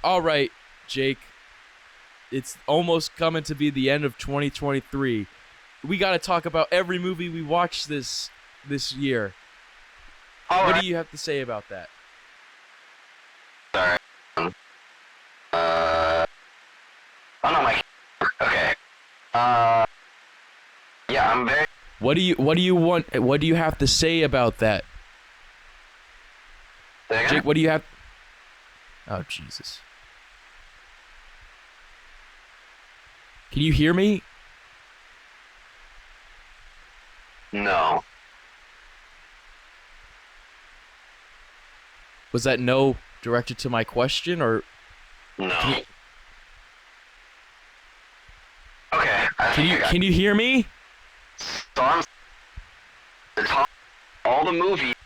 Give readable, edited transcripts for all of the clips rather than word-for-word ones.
All right, Jake. It's almost coming to be the end of 2023. We got to talk about every movie we watched this year. All What right. do you have to say about that? Sorry. Oh no, my. Okay. Yeah, I'm very. What do you have to say about that? Jake, what do you have? Oh, Jesus. Can you hear me? No. Was that no directed to my question, or No. Can you- Okay. can you hear me? So I'm to talk all the movies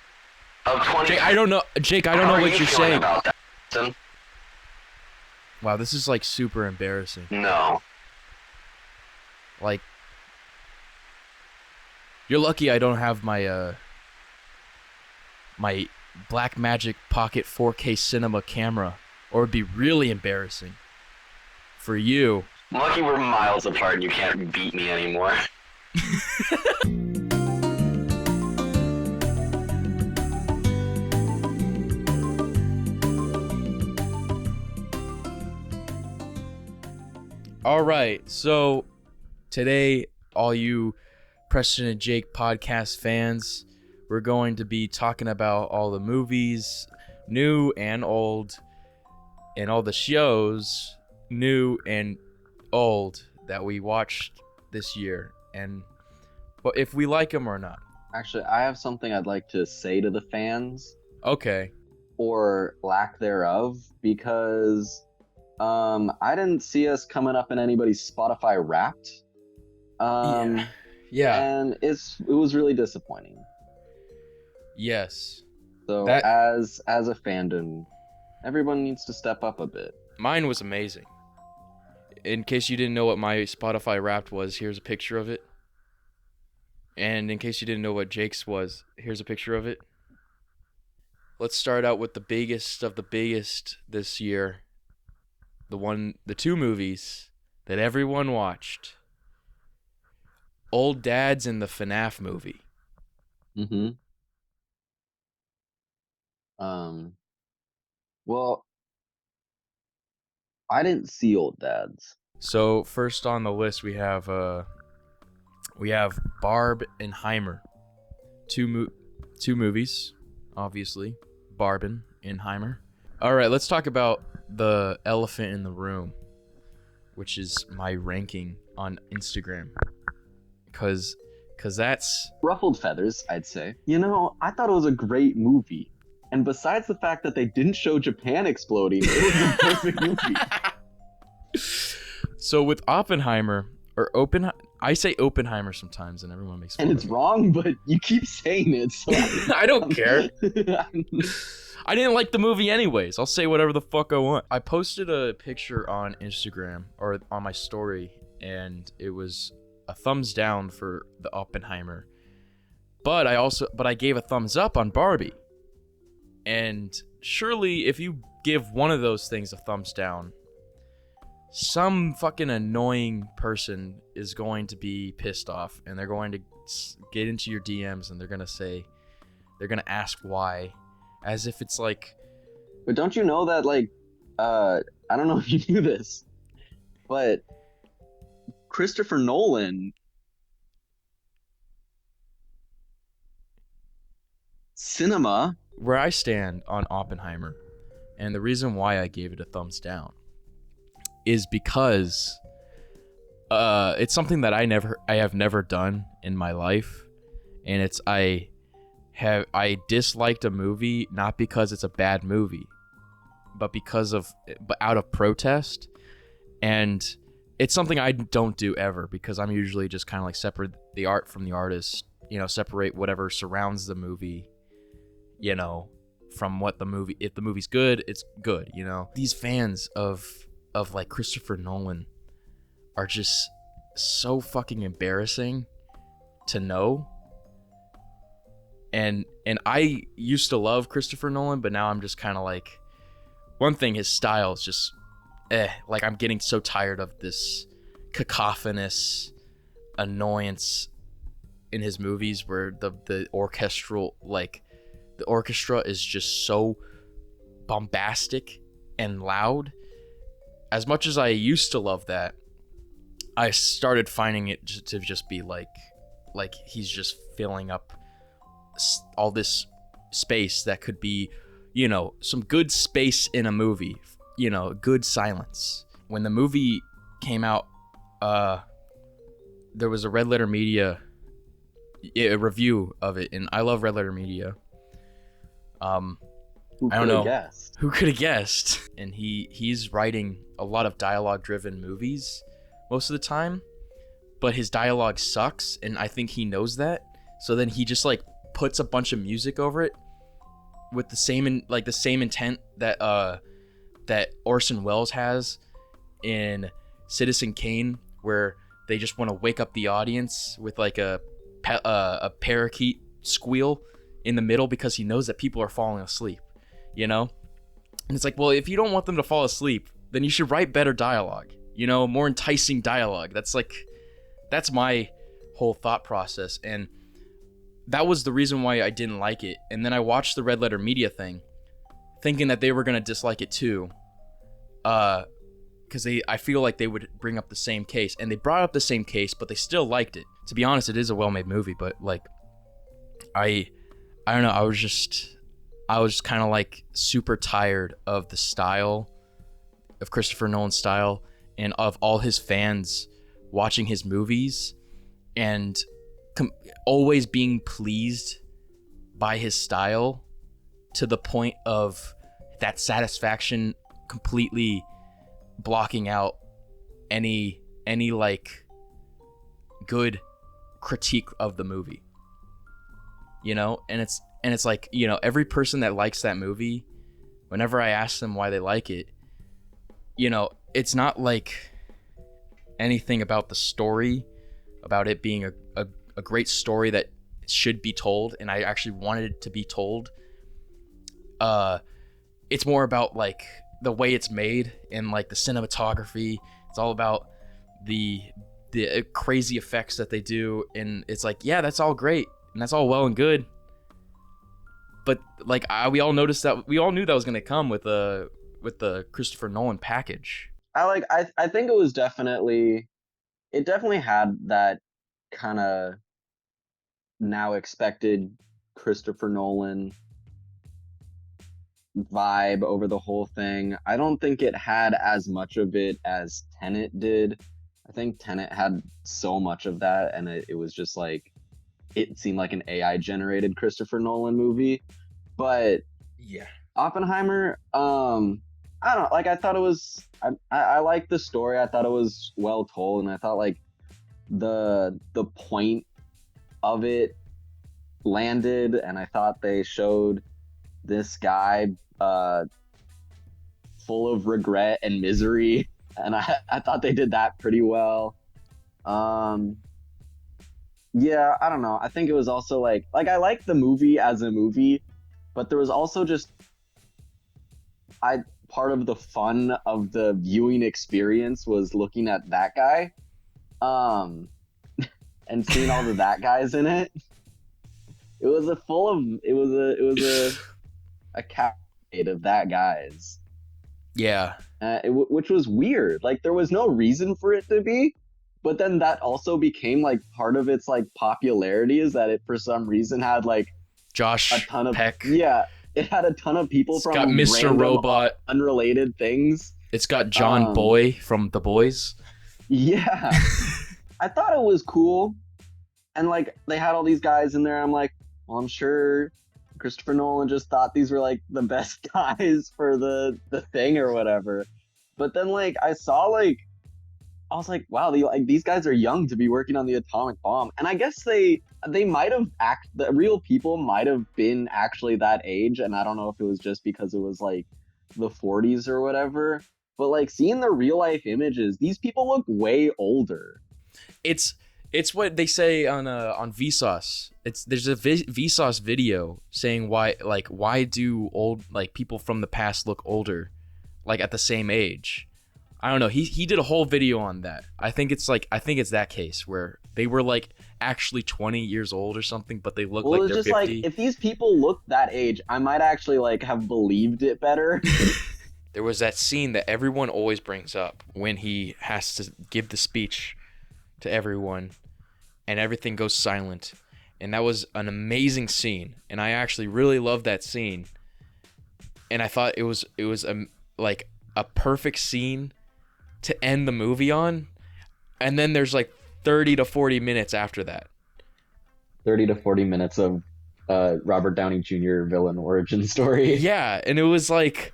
of 20. Jake, I don't know. Jake, I don't know what you're saying. About that, Preston? Wow, this is like super embarrassing. No. Like, you're lucky I don't have my my Blackmagic Pocket 4K cinema camera, or it'd be really embarrassing for you. Lucky we're miles apart and you can't beat me anymore. All right, so today, all you Preston and Jake podcast fans, we're going to be talking about all the movies, new and old, and all the shows, new and old, that we watched this year, and if we like them or not. Actually, I have something I'd like to say to the fans, Okay. or lack thereof, because I didn't see us coming up in anybody's Spotify Wrapped. Yeah. And it was really disappointing. Yes. So as a fandom, everyone needs to step up a bit. Mine was amazing. In case you didn't know what my Spotify Wrapped was, here's a picture of it. And in case you didn't know what Jake's was, here's a picture of it. Let's start out with the biggest of the biggest this year. The two movies that everyone watched. Old Dads and the FNAF movie. Mm-hmm. Well, I didn't see Old Dads. So first on the list we have Barbenheimer. Two movies, obviously. Barbenheimer. All right, let's talk about the elephant in the room, which is my ranking on Instagram. Cause that's Ruffled Feathers, I'd say. You know, I thought it was a great movie. And besides the fact that they didn't show Japan exploding, it was a perfect movie. So with Oppenheimer, or I say Oppenheimer sometimes, and everyone makes fun And of it's me. wrong, but you keep saying it, so I don't care. I didn't like the movie anyways. I'll say whatever the fuck I want. I posted a picture on Instagram, or on my story, and it was a thumbs down for the Oppenheimer. But I gave a thumbs up on Barbie. And surely if you give one of those things a thumbs down, some fucking annoying person is going to be pissed off, and they're going to get into your DMs, and they're going to ask why, as if it's like... But don't you know that, like, I don't know if you knew this, but Christopher Nolan cinema... Where I stand on Oppenheimer, and the reason why I gave it a thumbs down, is because it's something that I have never done in my life, and it's I disliked a movie not because it's a bad movie, but out of protest, and it's something I don't do ever, because I'm usually just kind of like separate the art from the artist, separate whatever surrounds the movie, from what the movie. If the movie's good, it's good. These fans of like Christopher Nolan are just so fucking embarrassing to know. And I used to love Christopher Nolan, but now I'm just kind of like, one thing, his style is just like I'm getting so tired of this cacophonous annoyance in his movies where the orchestral, like the orchestra is just so bombastic and loud. As much as I used to love that, I started finding it to just be like he's just filling up all this space that could be, you know, some good space in a movie, you know, good silence. When the movie came out, there was a Red Letter Media a review of it, and I love Red Letter Media. Who I don't could know. have guessed? Who could have guessed? And he's writing a lot of dialogue-driven movies most of the time, but his dialogue sucks, and I think he knows that. So then he just like puts a bunch of music over it with the same intent that that Orson Welles has in Citizen Kane, where they just want to wake up the audience with like a parakeet squeal in the middle because he knows that people are falling asleep, you know? And it's like, well, if you don't want them to fall asleep, then you should write better dialogue, you know, more enticing dialogue. That's my whole thought process. And that was the reason why I didn't like it. And then I watched the Red Letter Media thing, thinking that they were going to dislike it too. Because I feel like they would bring up the same case. And they brought up the same case, but they still liked it. To be honest, it is a well-made movie, but like, I don't know, I was kind of like super tired of the style, of Christopher Nolan's style, and of all his fans watching his movies and always being pleased by his style to the point of that satisfaction completely blocking out any like good critique of the movie, you know? And it's like, you know, every person that likes that movie, whenever I ask them why they like it, you know, it's not like anything about the story, about it being a great story that should be told, and I actually wanted it to be told. It's more about like the way it's made and like the cinematography. It's all about the crazy effects that they do, and it's like, yeah, that's all great and that's all well and good, but like we all noticed that, we all knew that was going to come with the Christopher Nolan package. I think it definitely had that kind of now expected Christopher Nolan vibe over the whole thing. I don't think it had as much of it as Tenet did. I think Tenet had so much of that, and it was just like, it seemed like an AI generated Christopher Nolan movie. But Yeah. Oppenheimer, I don't know, like I thought it was, I liked the story. I thought it was well told, and I thought like the point of it landed, and I thought they showed this guy full of regret and misery, and I thought they did that pretty well. Yeah, I don't know. I think it was also like I liked the movie as a movie, but there was also just part of the fun of the viewing experience was looking at that guy, and seeing all of that guys in it. It was a cascade of that guys. Yeah. Which was weird. Like there was no reason for it to be, but then that also became like part of its like popularity, is that it for some reason had like Josh a ton of Peck. Yeah, it had a ton of people It's from got Mr. random, Robot, unrelated things. It's got John Boy from The Boys. Yeah. I thought it was cool. And like they had all these guys in there. I'm like, well, I'm sure Christopher Nolan just thought these were like the best guys for the thing or whatever. But then like I was like, wow, these guys are young to be working on the atomic bomb. And I guess they might have the real people might have been actually that age, and I don't know if it was just because it was like the 40s or whatever. But like seeing the real life images, these people look way older. It's what they say on Vsauce. There's a Vsauce video saying why do old like people from the past look older, like at the same age. I don't know. He did a whole video on that. I think it's that case where they were like actually 20 years old or something, but they look Well, like it's they're just 50. like if these people looked that age, I might actually like have believed it better. There was that scene that everyone always brings up when he has to give the speech to everyone and everything goes silent. And that was an amazing scene. And I actually really loved that scene. And I thought it was like a perfect scene to end the movie on. And then there's like 30 to 40 minutes after that. 30 to 40 minutes of Robert Downey Jr. villain origin story. Yeah, and it was like,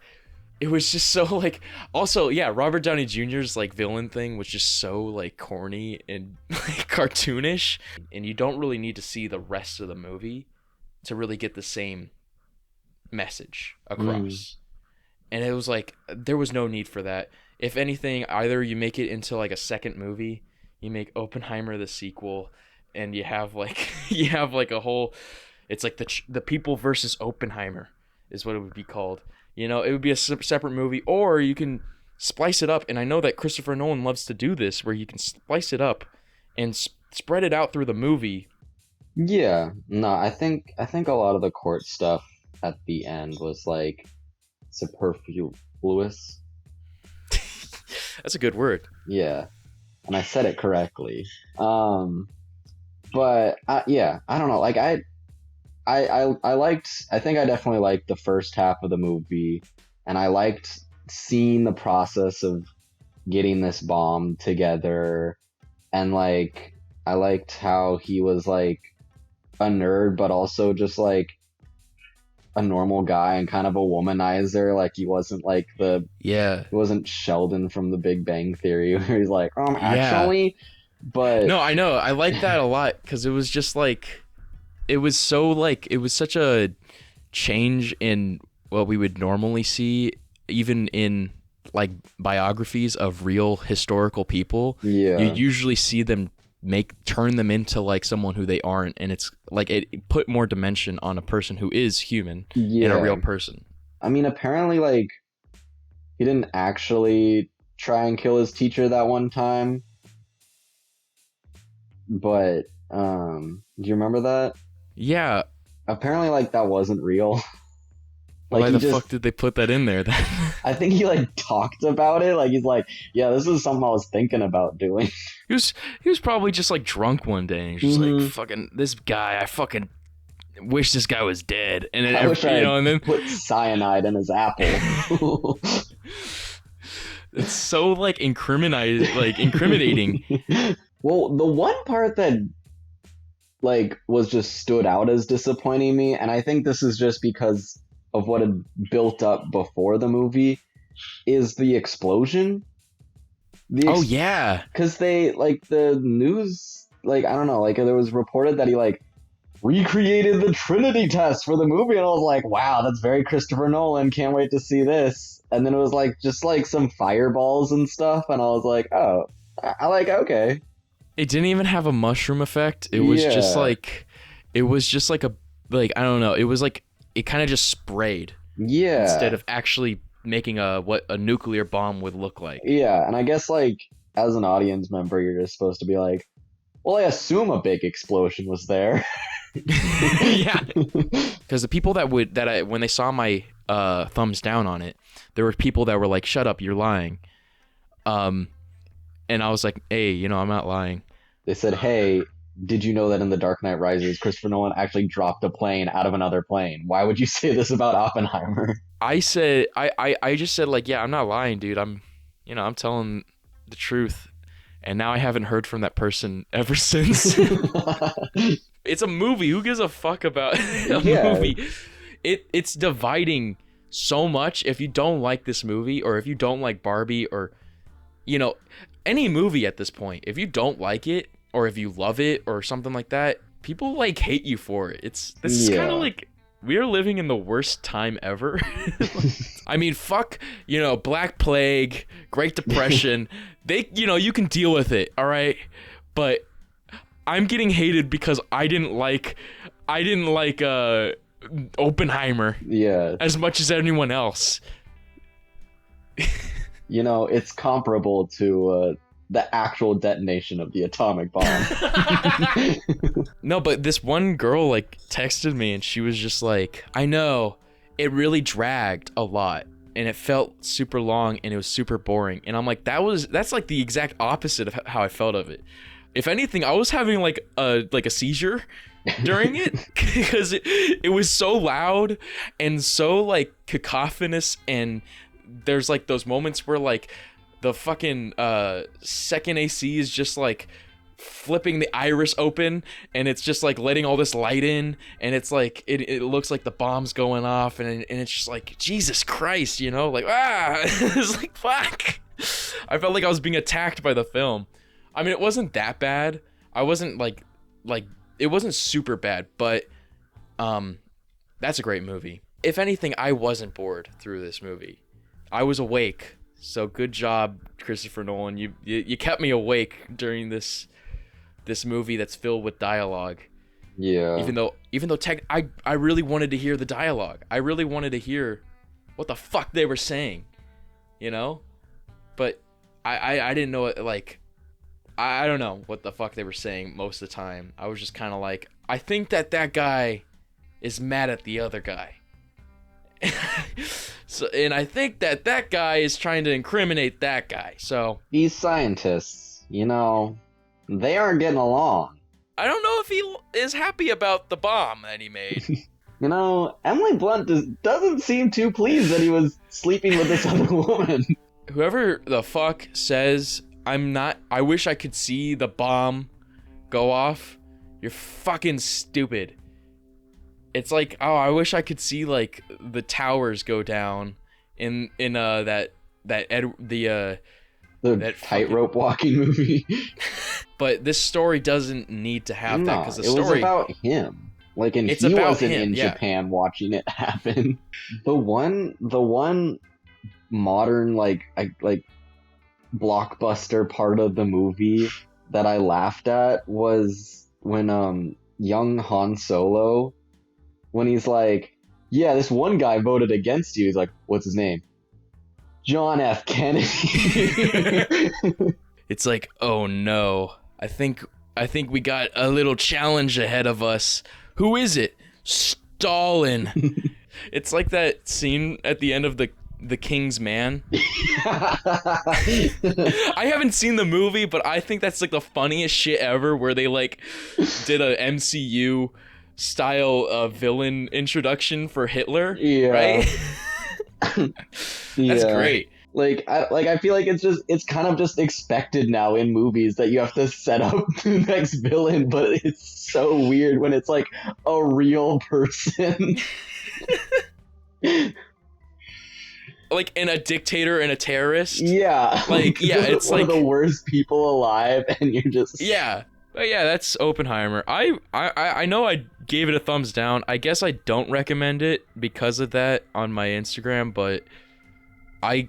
it was just so like, also, yeah, Robert Downey Jr.'s like villain thing was just so like corny and like cartoonish. And you don't really need to see the rest of the movie to really get the same message across. And it was like, there was no need for that. If anything, either you make it into like a second movie, you make Oppenheimer the sequel, and you have like a whole, it's like the people versus Oppenheimer is what it would be called. You know, it would be a separate movie, or you can splice it up. And I know that Christopher Nolan loves to do this, where you can splice it up and spread it out through the movie. Yeah, no, I think a lot of the court stuff at the end was like superfluous. That's a good word. Yeah, and I said it correctly. But yeah, I don't know. Like I think I definitely liked the first half of the movie, and I liked seeing the process of getting this bomb together, and like I liked how he was like a nerd, but also just like a normal guy and kind of a womanizer. Like he wasn't like he wasn't Sheldon from The Big Bang Theory where he's like, actually, but no, I know, I like that a lot because it was just like, it was so like, it was such a change in what we would normally see, even in like biographies of real historical people. Yeah, you usually see them turn them into like someone who they aren't, and it's like it put more dimension on a person who is human in a real person. I mean, apparently like he didn't actually try and kill his teacher that one time, but do you remember that? Yeah, apparently like that wasn't real. Like, why the fuck did they put that in there then? I think he like talked about it. Like he's like, yeah, this is something I was thinking about doing. He was probably just like drunk one day, and he's just like, fucking this guy. I fucking wish this guy was dead. And then and then put cyanide in his apple. It's so like incriminating. Well, the one part that like was just stood out as disappointing me, and I think this is just because of what had built up before the movie, is the explosion. Yeah, because they like the news, like I don't know, like there was reported that he like recreated the Trinity test for the movie, and I was like, wow, that's very Christopher Nolan, can't wait to see this. And then it was like just like some fireballs and stuff, and I was like, oh, I like, okay. It didn't even have a mushroom effect. It was just like, I don't know, it was like, it kind of just sprayed. Yeah. Instead of actually making what a nuclear bomb would look like. Yeah, and I guess like as an audience member, you're just supposed to be like, well, I assume a big explosion was there. Yeah. Because the people when they saw my thumbs down on it, there were people that were like, shut up, you're lying. And I was like, hey, I'm not lying. They said, hey, did you know that in The Dark Knight Rises, Christopher Nolan actually dropped a plane out of another plane? Why would you say this about Oppenheimer? I said, I just said like, yeah, I'm not lying, dude. I'm telling the truth. And now I haven't heard from that person ever since. It's a movie. Who gives a fuck about a movie? It's dividing so much. If you don't like this movie, or if you don't like Barbie, or any movie at this point, if you don't like it, or if you love it, or something like that, people like hate you for it. This is kind of like, we are living in the worst time ever. I mean, fuck, Black Plague, Great Depression. You can deal with it, all right? But I'm getting hated because I didn't like Oppenheimer. Yeah. As much as anyone else. You know, it's comparable to the actual detonation of the atomic bomb. No, but this one girl like texted me and she was just like, I know, it really dragged a lot and it felt super long and it was super boring. And I'm like, that's like the exact opposite of how I felt of it. If anything, I was having like a seizure during it because it was so loud and so like cacophonous, and there's like those moments where like the fucking second AC is just like flipping the iris open and it's just like letting all this light in, and it's like it looks like the bomb's going off, and it's just like Jesus Christ, you know, like it's like fuck. I felt like I was being attacked by the film. I mean, it wasn't that bad. I wasn't like it wasn't super bad, but that's a great movie. If anything, I wasn't bored through this movie. I was awake. So good job, Christopher Nolan. You kept me awake during this movie that's filled with dialogue. Yeah. Even though I really wanted to hear the dialogue. I really wanted to hear what the fuck they were saying, you know? But I didn't know it, like I don't know what the fuck they were saying most of the time. I was just kind of like, I think that guy is mad at the other guy. So, and I think that guy is trying to incriminate that guy. So these scientists, you know, they aren't getting along. I don't know if he is happy about the bomb that he made. You know, Emily Blunt doesn't seem too pleased that he was sleeping with this other woman. Whoever the fuck says I wish I could see the bomb go off, you're fucking stupid. It's like, oh, I wish I could see like the towers go down in that tightrope walking movie. But this story doesn't need to have that, because the story was about him. Like, and he wasn't in Japan watching it happen. The one modern like blockbuster part of the movie that I laughed at was when young Han Solo, when he's like, yeah, this one guy voted against you. He's like, what's his name? John F. Kennedy. It's like, oh no, I think we got a little challenge ahead of us. Who is it? Stalin. It's like that scene at the end of the King's Man. I haven't seen the movie, but I think that's like the funniest shit ever, where they like did a MCU style villain introduction for Hitler. Yeah. Right? That's great. I feel like it's kind of just expected now in movies that you have to set up the next villain, but it's so weird when it's like a real person. Like, in a dictator and a terrorist. Yeah. Like, yeah, it's one like of the worst people alive, and you're just... Yeah. But yeah, that's Oppenheimer. I know I gave it a thumbs down. I guess I don't recommend it because of that on my Instagram, but I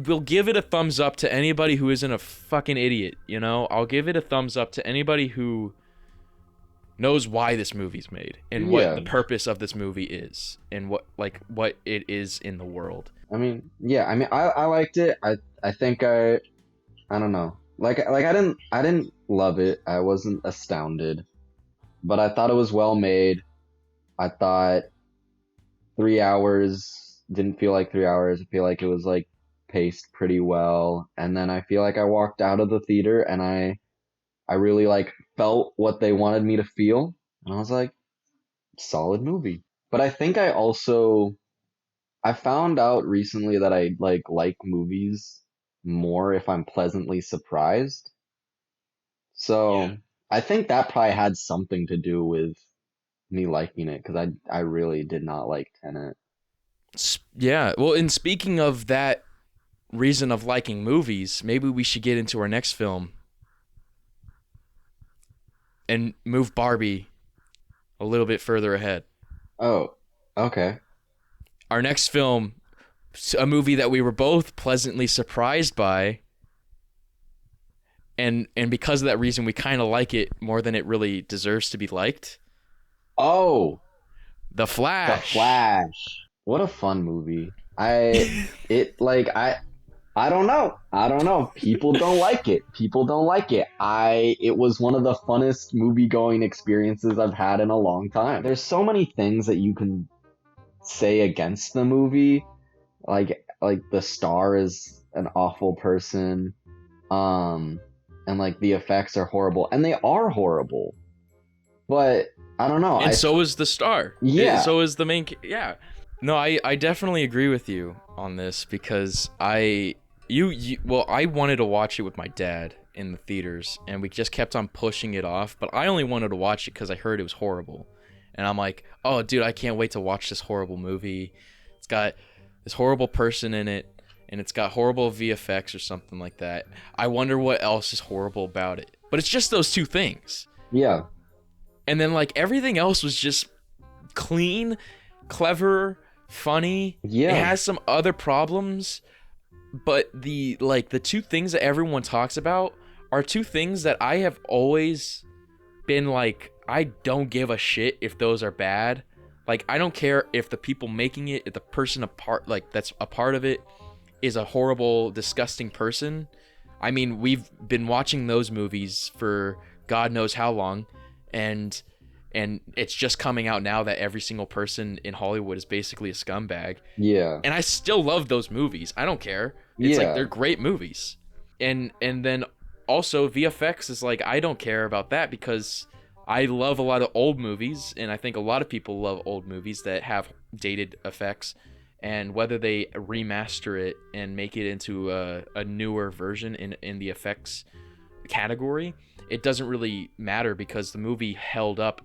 will give it a thumbs up to anybody who isn't a fucking idiot, you know? I'll give it a thumbs up to anybody who knows why this movie's made and what the purpose of this movie is and what it is in the world. I mean, yeah, I liked it. I think I don't know. Like I didn't love it. I wasn't astounded, but I thought it was well made. I thought 3 hours didn't feel like 3 hours. I feel like it was like paced pretty well. And then I feel like I walked out of the theater and I really like felt what they wanted me to feel. And I was like, solid movie. But I think I found out recently that I like movies more if I'm pleasantly surprised. So I think that probably had something to do with me liking it, because I really did not like Tenet. Yeah, well, and speaking of that reason of liking movies, maybe we should get into our next film and move Barbie a little bit further ahead. Oh, okay. Our next film, a movie that we were both pleasantly surprised by, and because of that reason, we kind of like it more than it really deserves to be liked. Oh, The Flash. The Flash. What a fun movie. I don't know. I don't know. People don't like it. People don't like it. It was one of the funnest movie going experiences I've had in a long time. There's so many things that you can say against the movie. Like the star is an awful person. And like the effects are horrible. And they are horrible. But I don't know. And so is the star. Yeah. So is the main. Yeah. No, I definitely agree with you on this because I wanted to watch it with my dad in the theaters and we just kept on pushing it off, but I only wanted to watch it because I heard it was horrible. And I'm like, oh dude, I can't wait to watch this horrible movie. It's got this horrible person in it and it's got horrible VFX or something like that. I wonder what else is horrible about it. But it's just those two things. Yeah. And then like everything else was just clean, clever, funny. Yeah. It has some other problems, but the two things that everyone talks about are two things that I have always been like, I don't give a shit if those are bad. Like I don't care if the people making it, if the person that's a part of it is a horrible, disgusting person. I mean, we've been watching those movies for God knows how long, and it's just coming out now that every single person in Hollywood is basically a scumbag. Yeah. And I still love those movies. I don't care. It's like they're great movies. And then also VFX is like, I don't care about that because I love a lot of old movies, and I think a lot of people love old movies that have dated effects. And whether they remaster it and make it into a newer version in the effects category, it doesn't really matter because the movie held up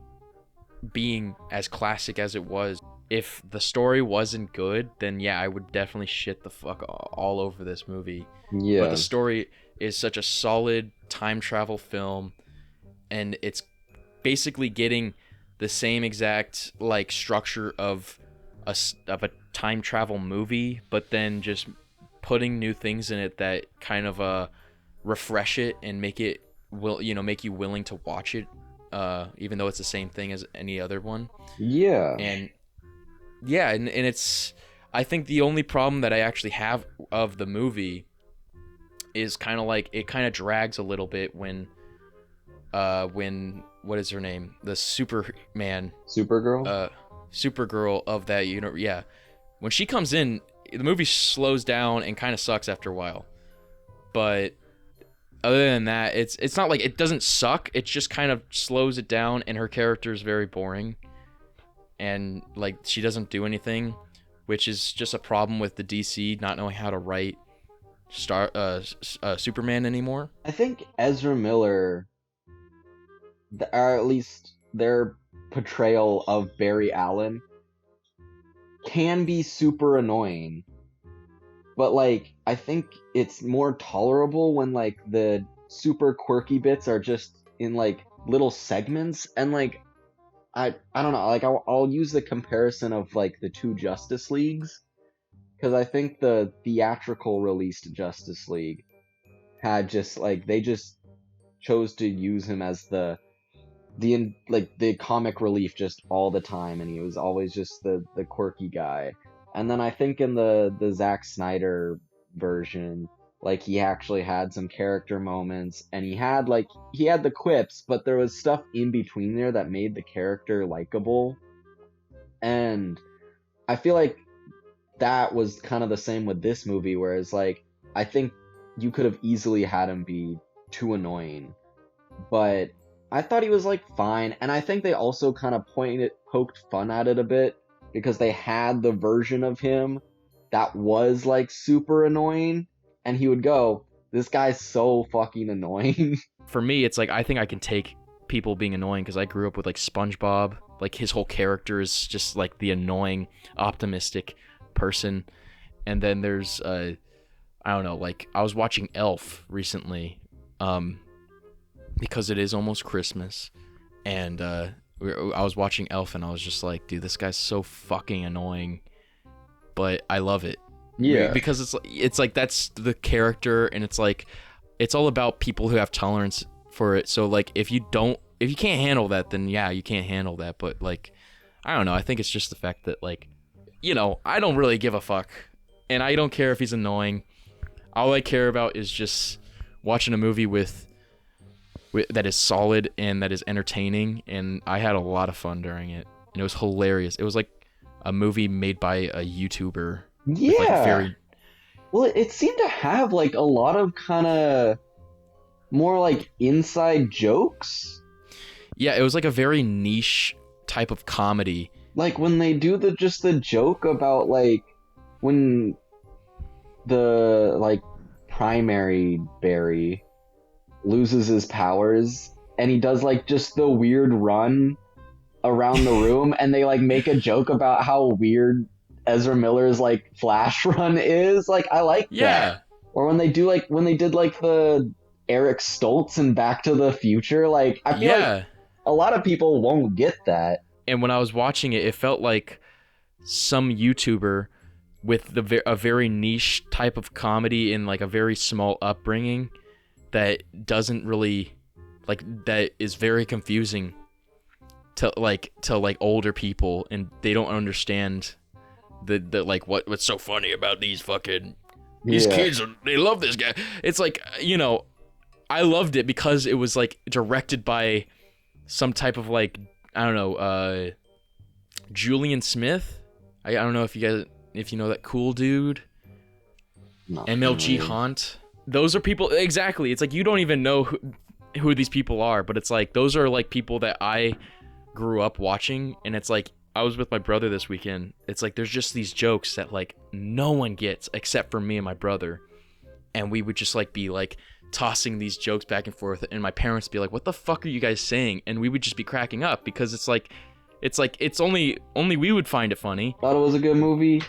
being as classic as it was. If the story wasn't good, then yeah, I would definitely shit the fuck all over this movie. Yeah. But the story is such a solid time travel film, and it's basically getting the same exact like structure of a time travel movie, but then just putting new things in it that kind of refresh it and make it make you willing to watch it, even though it's the same thing as any other one. Yeah. And it's, I think the only problem that I actually have of the movie is kind of like it kind of drags a little bit when what is her name, the Supergirl of that when she comes in, the movie slows down and kind of sucks after a while. But other than that, it's not like it doesn't suck, it just kind of slows it down, and her character is very boring and like she doesn't do anything, which is just a problem with the DC not knowing how to write Superman anymore. I think Ezra Miller, or at least their portrayal of Barry Allen, can be super annoying. But like, I think it's more tolerable when like the super quirky bits are just in like little segments, and like I don't know, like I'll use the comparison of like the two Justice Leagues, because I think the theatrical released Justice League had just like, they just chose to use him as the comic relief just all the time, and he was always just the quirky guy. And then I think in the Zack Snyder version, like he actually had some character moments, and he had the quips, but there was stuff in between there that made the character likable. And I feel like that was kind of the same with this movie, whereas like I think you could have easily had him be too annoying, but I thought he was like fine. And I think they also kind of poked fun at it a bit, because they had the version of him that was like super annoying, and he would go, this guy's so fucking annoying. For me, it's like, I think I can take people being annoying because I grew up with like SpongeBob. Like his whole character is just like the annoying, optimistic person. And then there's I don't know, like I was watching Elf recently, because it is almost Christmas, and I was watching Elf, and I was just like, dude, this guy's so fucking annoying, but I love it. Yeah. Because it's like that's the character, and it's like it's all about people who have tolerance for it. So like if you can't handle that, then yeah, you can't handle that. But like, I don't know, I think it's just the fact that like, I don't really give a fuck, and I don't care if he's annoying. All I care about is just watching a movie with that is solid and that is entertaining, and I had a lot of fun during it, and it was hilarious. It was like a movie made by a YouTuber with like a Yeah. very Well, it seemed to have like a lot of kind of more like inside jokes. it was like a very niche type of comedy. Like when they do the joke about like when the like primary Barry loses his powers and he does like just the weird run around the room and they like make a joke about how weird Ezra Miller's like flash run is. Like I like Yeah. that. Or when they did like the Eric Stoltz in Back to the Future, like I feel like a lot of people won't get that. And when I was watching it, it felt like some YouTuber with a very niche type of comedy in like a very small upbringing that doesn't really like that is very confusing to older people, and they don't understand the like what's so funny about these kids they love this guy. It's like, you know, I loved it because it was like directed by some type of like, I don't know, Julian Smith. I don't know if you know that cool dude. No, MLG really. Hunt. Those are people, exactly. It's like you don't even know who these people are, but it's like those are like people that I grew up watching, and it's like I was with my brother this weekend. It's like there's just these jokes that like no one gets except for me and my brother, and we would just like be like tossing these jokes back and forth, and my parents would be like, "What the fuck are you guys saying?" And we would just be cracking up because it's only we would find it funny. Thought it was a good movie.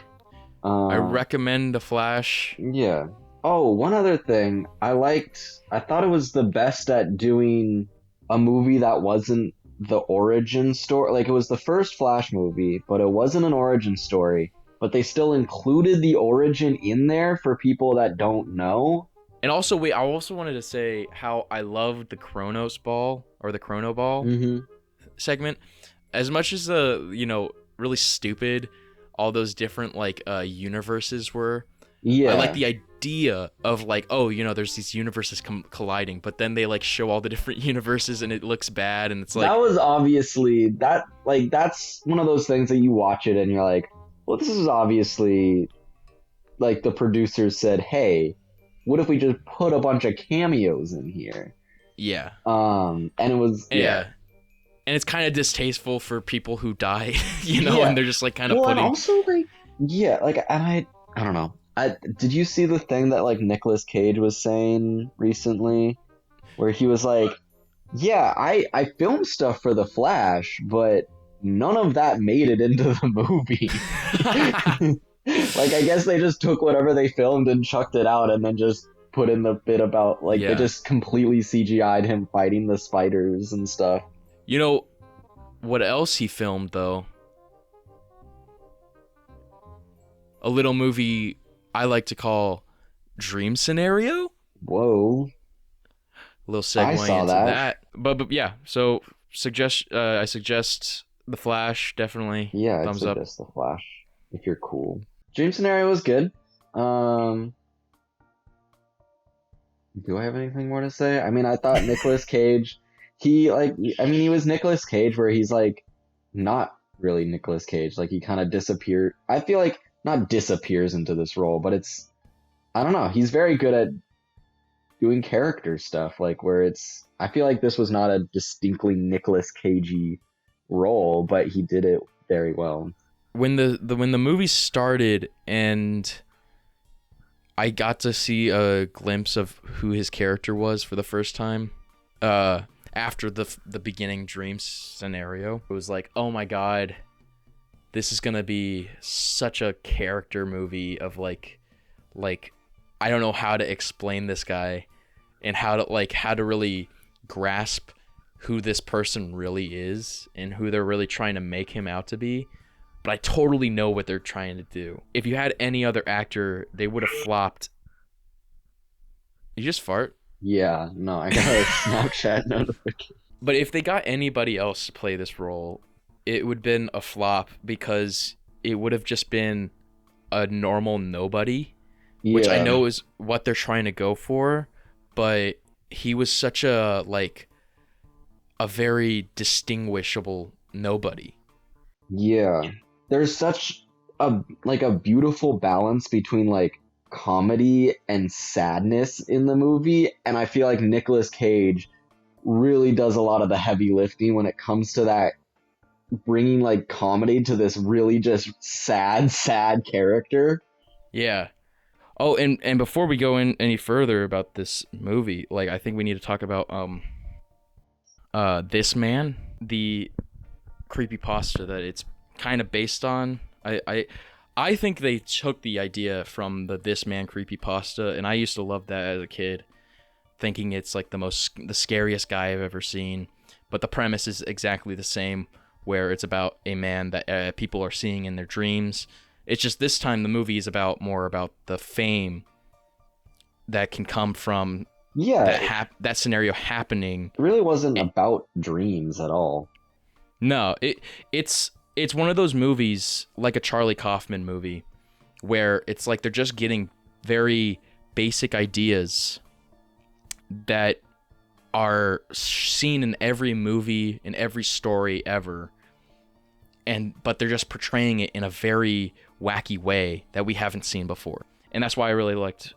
I recommend The Flash. Yeah. Oh, one other thing. I thought it was the best at doing a movie that wasn't the origin story. Like, it was the first Flash movie, but it wasn't an origin story. But they still included the origin in there for people that don't know. And also, I also wanted to say how I loved the Chronos Ball, or the Chrono Ball segment. As much as really stupid all those different like universes were. Yeah. I like the idea of like, oh, you know, there's these universes colliding, but then they like show all the different universes and it looks bad, and it's like that was obviously that's one of those things that you watch it and you're like, well, this is obviously like the producers said, hey, what if we just put a bunch of cameos in here? Yeah. And it was yeah. And it's kind of distasteful for people who die, you know, and they're just like kind of putting. And also like, and I don't know. Did you see the thing that like Nicolas Cage was saying recently, where he was like, "Yeah, I filmed stuff for The Flash, but none of that made it into the movie." Like, I guess they just took whatever they filmed and chucked it out, and then just put in the bit about like they just completely CGI'd him fighting the spiders and stuff. You know what else he filmed though? A little movie I like to call Dream Scenario. Whoa. A little segue I saw into that. But yeah, so I suggest The Flash, definitely. Yeah, thumbs up. The Flash if you're cool. Dream Scenario was good. Do I have anything more to say? I mean, I thought Nicolas Cage, he was Nicolas Cage where he's like not really Nicolas Cage. Like he kind of disappeared. I feel like not disappears into this role, but I don't know. He's very good at doing character stuff, like where I feel like this was not a distinctly Nicolas Cagey role, but he did it very well. When the movie started and I got to see a glimpse of who his character was for the first time, after the beginning dream scenario, it was like, oh my god, this is gonna be such a character movie of like I don't know how to explain this guy and how to really grasp who this person really is and who they're really trying to make him out to be. But I totally know what they're trying to do. If you had any other actor, they would have flopped. You just fart? Yeah, no, I got a Snapchat notification. But if they got anybody else to play this role, it would have been a flop because it would have just been a normal nobody. which I Yeah. know is what they're trying to go for, but he was such a very distinguishable nobody. Yeah. There's such a beautiful balance between like comedy and sadness in the movie, and I feel like Nicolas Cage really does a lot of the heavy lifting when it comes to that, bringing like comedy to this really just sad character. Yeah. Oh, and before we go in any further about this movie, like I think we need to talk about This Man, the creepypasta that it's kind of based on. I think they took the idea from the This Man creepypasta, and I used to love that as a kid, thinking it's like the scariest guy I've ever seen. But the premise is exactly the same, where it's about a man that people are seeing in their dreams. It's just this time the movie is more about the fame that can come from Yeah, that scenario happening. it really wasn't It, about dreams at all. no, it's one of those movies like a Charlie Kaufman movie where it's like they're just getting very basic ideas that are seen in every movie, in every story ever, but they're just portraying it in a very wacky way that we haven't seen before. And that's why I really liked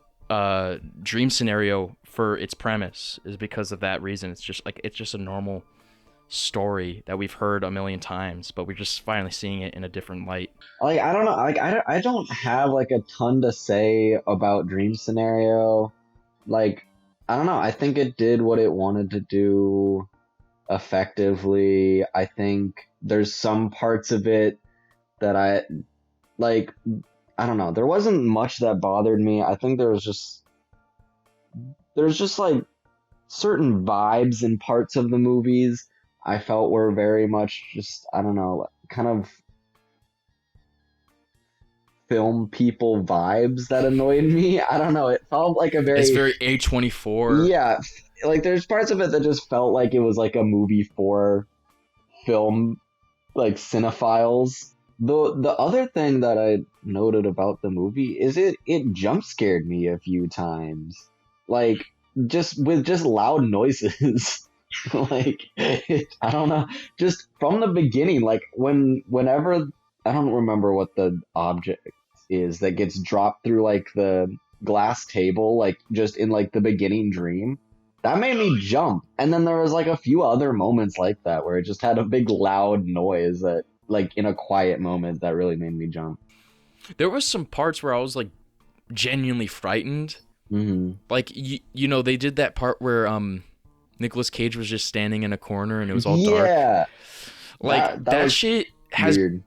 Dream Scenario for its premise, is because of that reason. It's just a normal story that we've heard a million times, but we're just finally seeing it in a different light. Like I don't know, like I don't have like a ton to say about Dream Scenario. Like I don't know, I think it did what it wanted to do effectively. I think there's some parts of it that I like. I don't know. There wasn't much that bothered me. I think there's just like certain vibes in parts of the movies I felt were very much just, I don't know, kind of film people vibes that annoyed me. I don't know. It felt like a It's very, very A24. yeah, like there's parts of it that just felt like it was like a movie for film, like cinephiles. The other thing that I noted about the movie is it jump scared me a few times, like just with just loud noises. Like I don't know, just from the beginning, like whenever I don't remember what the object is that gets dropped through like the glass table, like just in like the beginning dream. That made me jump. And then there was like a few other moments like that where it just had a big loud noise that like in a quiet moment that really made me jump. There was some parts where I was like genuinely frightened. Mm-hmm. Like you know, they did that part where Nicolas Cage was just standing in a corner and it was all dark. Yeah. Like That was weird.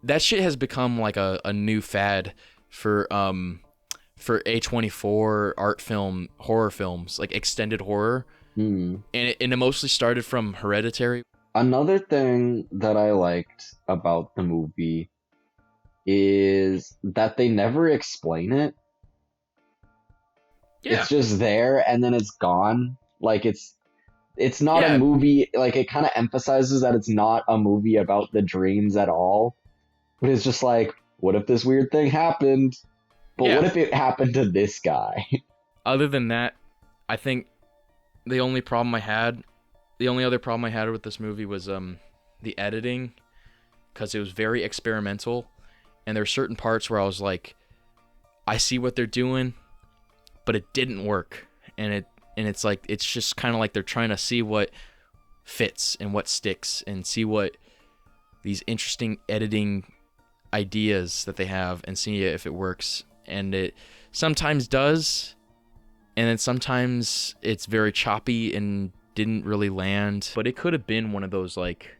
that shit has become like a new fad for A24 art film horror films, like extended horror. Mm. And it mostly started from Hereditary. Another thing that I liked about the movie is that they never explain it. Yeah. It's just there and then it's gone. Like it's not a Yeah. movie, like it kind of emphasizes that it's not a movie about the dreams at all. But it's just like, what if this weird thing happened? But Yeah. what if it happened to this guy? Other than that, I think the only other problem I had with this movie was the editing, because it was very experimental, and there were certain parts where I was like, I see what they're doing, but it didn't work, and it's like it's just kind of like they're trying to see what fits and what sticks and see what these interesting editing ideas that they have and see if it works, and it sometimes does, and then sometimes it's very choppy and didn't really land. But it could have been one of those like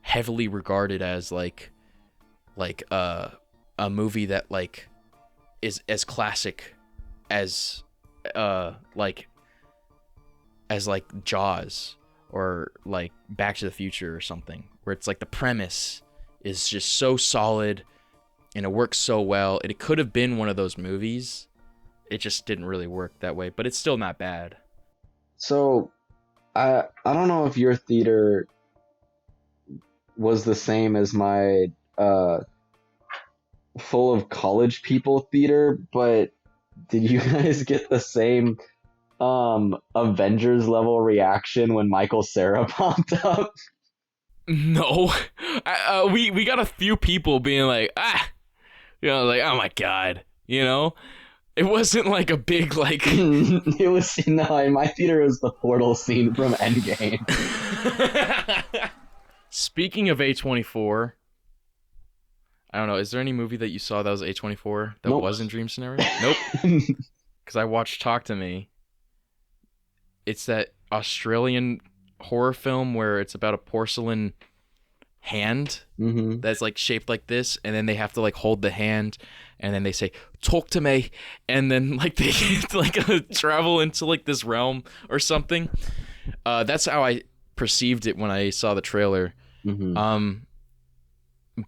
heavily regarded as like a movie that like is as classic as like Jaws or like Back to the Future or something, where it's like the premise is just so solid and it works so well. It could have been one of those movies. It just didn't really work that way, but it's still not bad. So I don't know if your theater was the same as my full of college people theater, but Did you guys get the same Avengers level reaction when Michael Cera popped up? No, we got a few people being like, like, oh my god, it wasn't like a big like. It was no, in my theater it was the portal scene from Endgame. Speaking of A24, I don't know. Is there any movie that you saw that was A24 that Nope. wasn't Dream Scenario? Nope. Because I watched Talk to Me. It's that Australian horror film where it's about a porcelain hand that's like shaped like this, and then they have to like hold the hand, and then they say talk to me, and then like they like travel into like this realm or something. That's how I perceived it when I saw the trailer.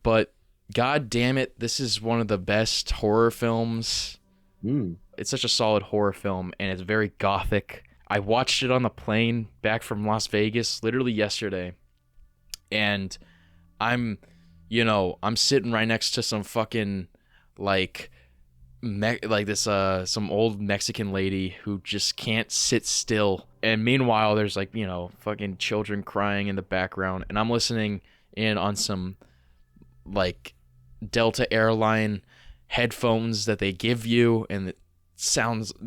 But god damn it, this is one of the best horror films. It's such a solid horror film, and it's very gothic. I watched it on the plane back from Las Vegas literally yesterday, and I'm sitting right next to some fucking like some old Mexican lady who just can't sit still, and meanwhile there's like fucking children crying in the background, and I'm listening in on some like Delta airline headphones that they give you, and the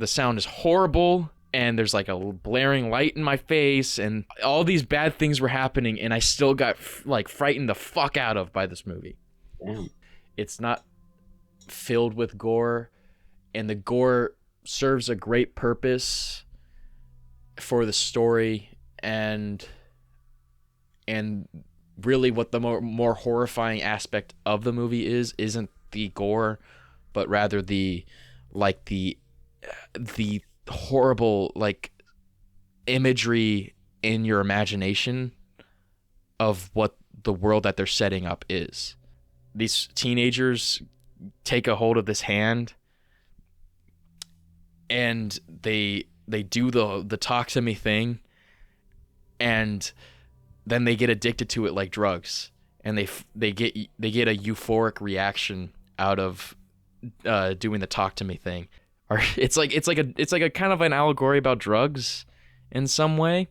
sound is horrible, and there's like a blaring light in my face, and all these bad things were happening, and I still got like frightened the fuck out of by this movie. Damn. It's not filled with gore, and the gore serves a great purpose for the story, and really what the more horrifying aspect of the movie isn't the gore, but rather the horrible like imagery in your imagination of what the world that they're setting up is. These teenagers take a hold of this hand, and they do the talk to me thing, and then they get addicted to it like drugs, and they get a euphoric reaction out of doing the talk to me thing. Or it's like a kind of an allegory about drugs in some way,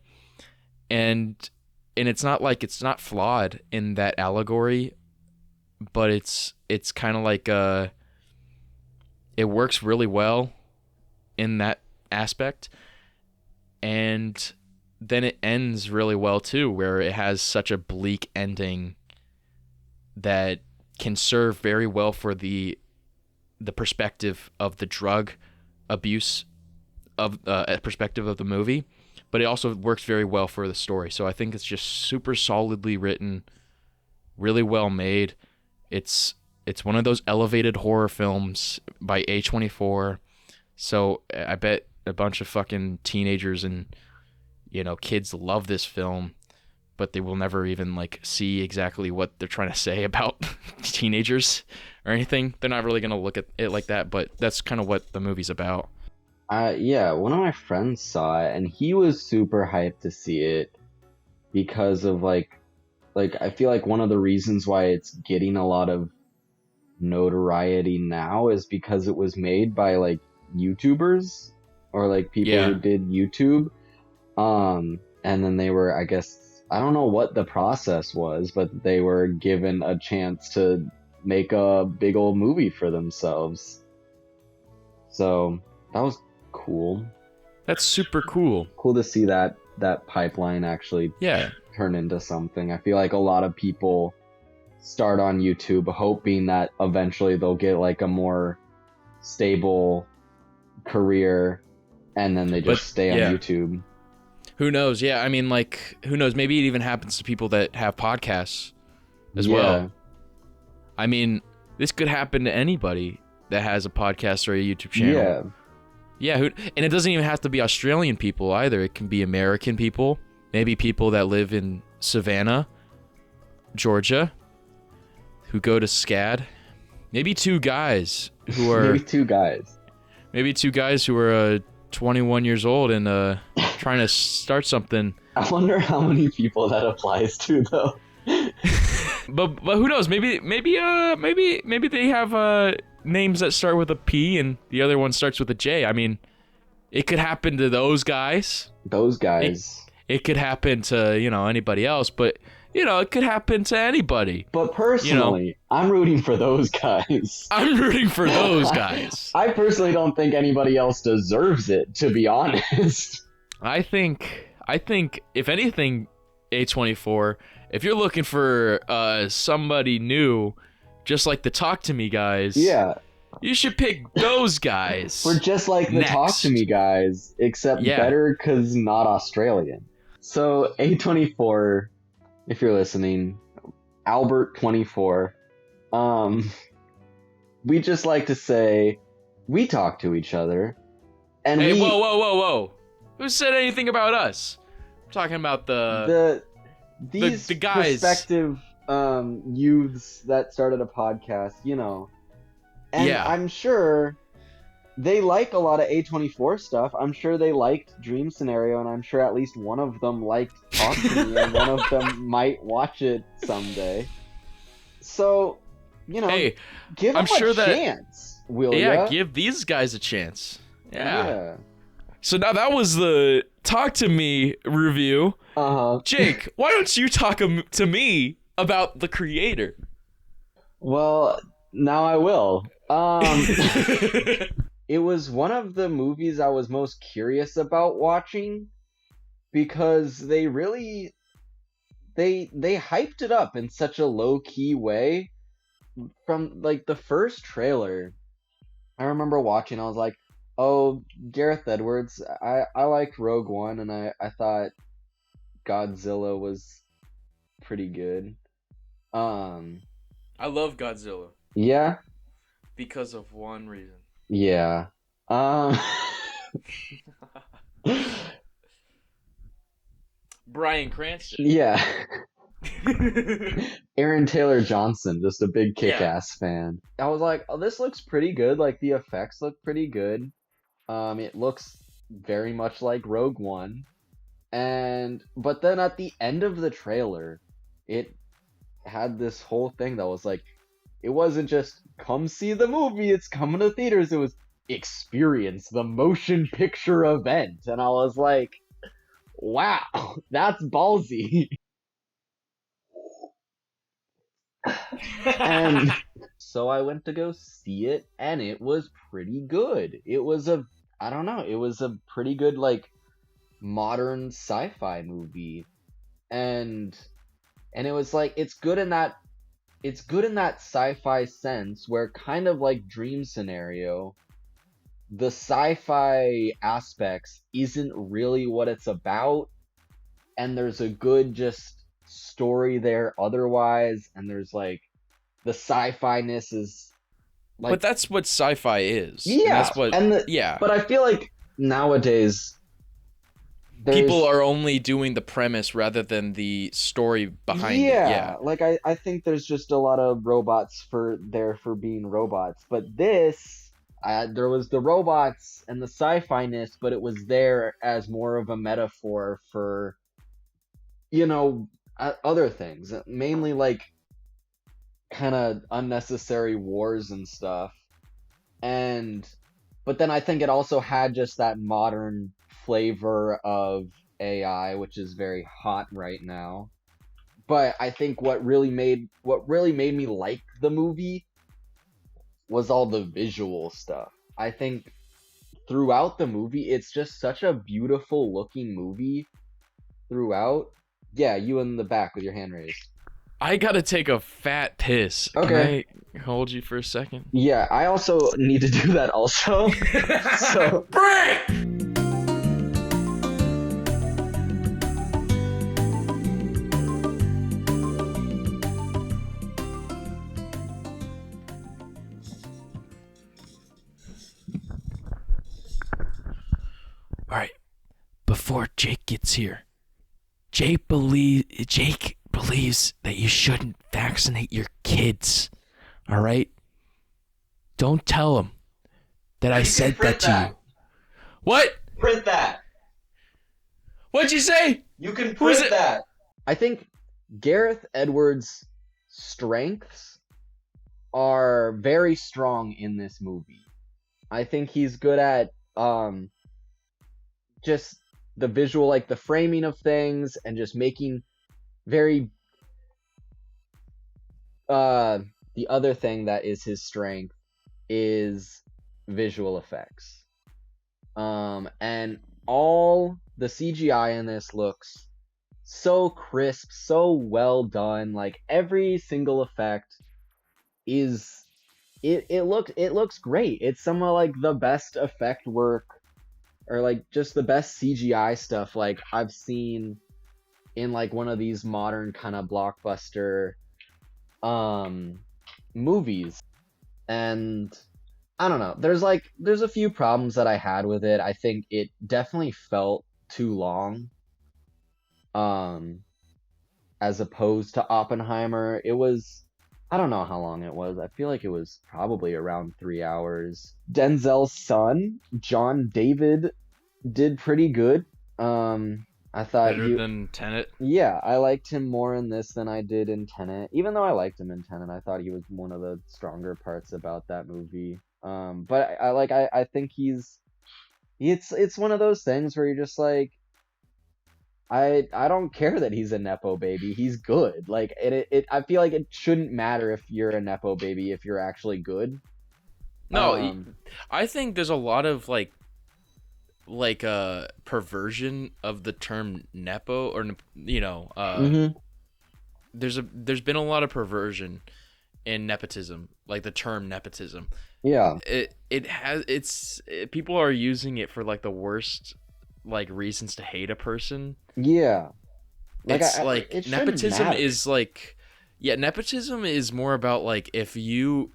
and it's not flawed in that allegory, but it's kind of like it works really well in that aspect, and then it ends really well too, where it has such a bleak ending that can serve very well for the perspective of the drug abuse of perspective of the movie, but it also works very well for the story. So I think it's just super solidly written, really well made. It's one of those elevated horror films by A24. So I bet a bunch of fucking teenagers and kids love this film, but they will never even like see exactly what they're trying to say about teenagers or anything. They're not really gonna look at it like that, but that's kind of what the movie's about. Yeah, one of my friends saw it, and he was super hyped to see it because of like I feel like one of the reasons why it's getting a lot of notoriety now is because it was made by like YouTubers or like people who did YouTube. And then they were, I guess, I don't know what the process was, but they were given a chance to make a big old movie for themselves. So that was cool. That's super cool. Cool to see that pipeline actually turn into something. I feel like a lot of people start on YouTube hoping that eventually they'll get like a more stable career, and then they just stay on YouTube. Who knows? Yeah, I mean, like, who knows? Maybe it even happens to people that have podcasts as well. I mean, this could happen to anybody that has a podcast or a YouTube channel. Yeah, and it doesn't even have to be Australian people either. It can be American people, maybe people that live in Savannah, Georgia, who go to SCAD. Maybe two guys who are... Maybe two guys who are 21 years old and trying to start something. I wonder how many people that applies to, though. but who knows? Maybe they have names that start with a P and the other one starts with a J. I mean, it could happen to those guys. Those guys. It could happen to, anybody else, but, it could happen to anybody. But personally, I'm rooting for those guys. I'm rooting for those guys. I personally don't think anybody else deserves it, to be honest. I think if anything, A24, if you're looking for somebody new, just like the Talk to Me guys, yeah, you should pick those guys. We're just like the Talk to Me guys, except better because not Australian. So A24, if you're listening, Albert24, we just like to say we talk to each other, and hey, whoa! Who said anything about us? I'm talking about these the guys, prospective youths that started a podcast, and I'm sure they like a lot of A24 stuff. I'm sure they liked Dream Scenario, and I'm sure at least one of them liked Talk to Me, and one of them might watch it someday. So, hey, give them a chance, will ya? Yeah, give these guys a chance. Yeah. So now that was the Talk to Me review. Jake, why don't you talk to me about the creator? Well, now I will. It was one of the movies I was most curious about watching because they really they hyped it up in such a low-key way. From like the first trailer, I remember watching, I was like, oh, Gareth Edwards, I liked Rogue One, and I thought Godzilla was pretty good. I love Godzilla. Yeah? Because of one reason. Yeah. Bryan Cranston. Yeah. Aaron Taylor Johnson, just a big Kick-Ass fan. I was like, oh, this looks pretty good. Like, the effects look pretty good. It looks very much like Rogue One. But then at the end of the trailer, it had this whole thing that was like, it wasn't just, come see the movie, it's coming to theaters. It was, experience the motion picture event. And I was like, wow, that's ballsy. And so I went to go see it, and it was pretty good. It was a pretty good, like, modern sci-fi movie. And it was like, it's good in that sci-fi sense where, kind of like Dream Scenario, the sci-fi aspects isn't really what it's about, and there's a good just story there otherwise, and there's like the sci-fi-ness is like, but that's what sci-fi is. Yeah, but I feel like nowadays people are only doing the premise rather than the story behind it. Yeah, like I think there's just a lot of robots for being robots, but this there was the robots and the sci-fi-ness, but it was there as more of a metaphor for other things, mainly like kind of unnecessary wars and stuff. But then I think it also had just that modern flavor of AI, which is very hot right now. But I think what really made me like the movie was all the visual stuff. I think throughout the movie, it's just such a beautiful looking movie throughout. Yeah, you in the back with your hand raised. I gotta take a fat piss. Okay. Can I hold you for a second? Yeah, I also need to do that also. So break! Alright, before Jake gets here, Jake believes that you shouldn't vaccinate your kids. All right? Don't tell him that I said that to you. What? Print that. What'd you say? You can print that. I think Gareth Edwards' strengths are very strong in this movie. I think he's good at just the visual, like the framing of things, and just making very the other thing that is his strength is visual effects. And all the CGI in this looks so crisp, so well done. Like every single effect is it looks great. It's some of like the best effect work, or like just the best CGI stuff like I've seen in like one of these modern kind of blockbuster movies. And I don't know, there's a few problems that I had with it. I think it definitely felt too long, as opposed to Oppenheimer. It was, I don't know how long it was. I feel like it was probably around 3 hours. Denzel's son, John David, did pretty good. I thought Better than Tenet. yeah, I liked him more in this than I did in Tenet. Even though I liked him in Tenet, I thought he was one of the stronger parts about that movie. But I think it's one of those things where you're just like, I don't care that he's a nepo baby. He's good. Like I feel like it shouldn't matter if you're a nepo baby if you're actually good. No, I think there's a lot of like perversion of the term nepo, or there's been a lot of perversion in nepotism, like the term nepotism. Yeah. People are using it for like the worst like reasons to hate a person. Yeah. It nepotism is like, yeah, nepotism is more about like if you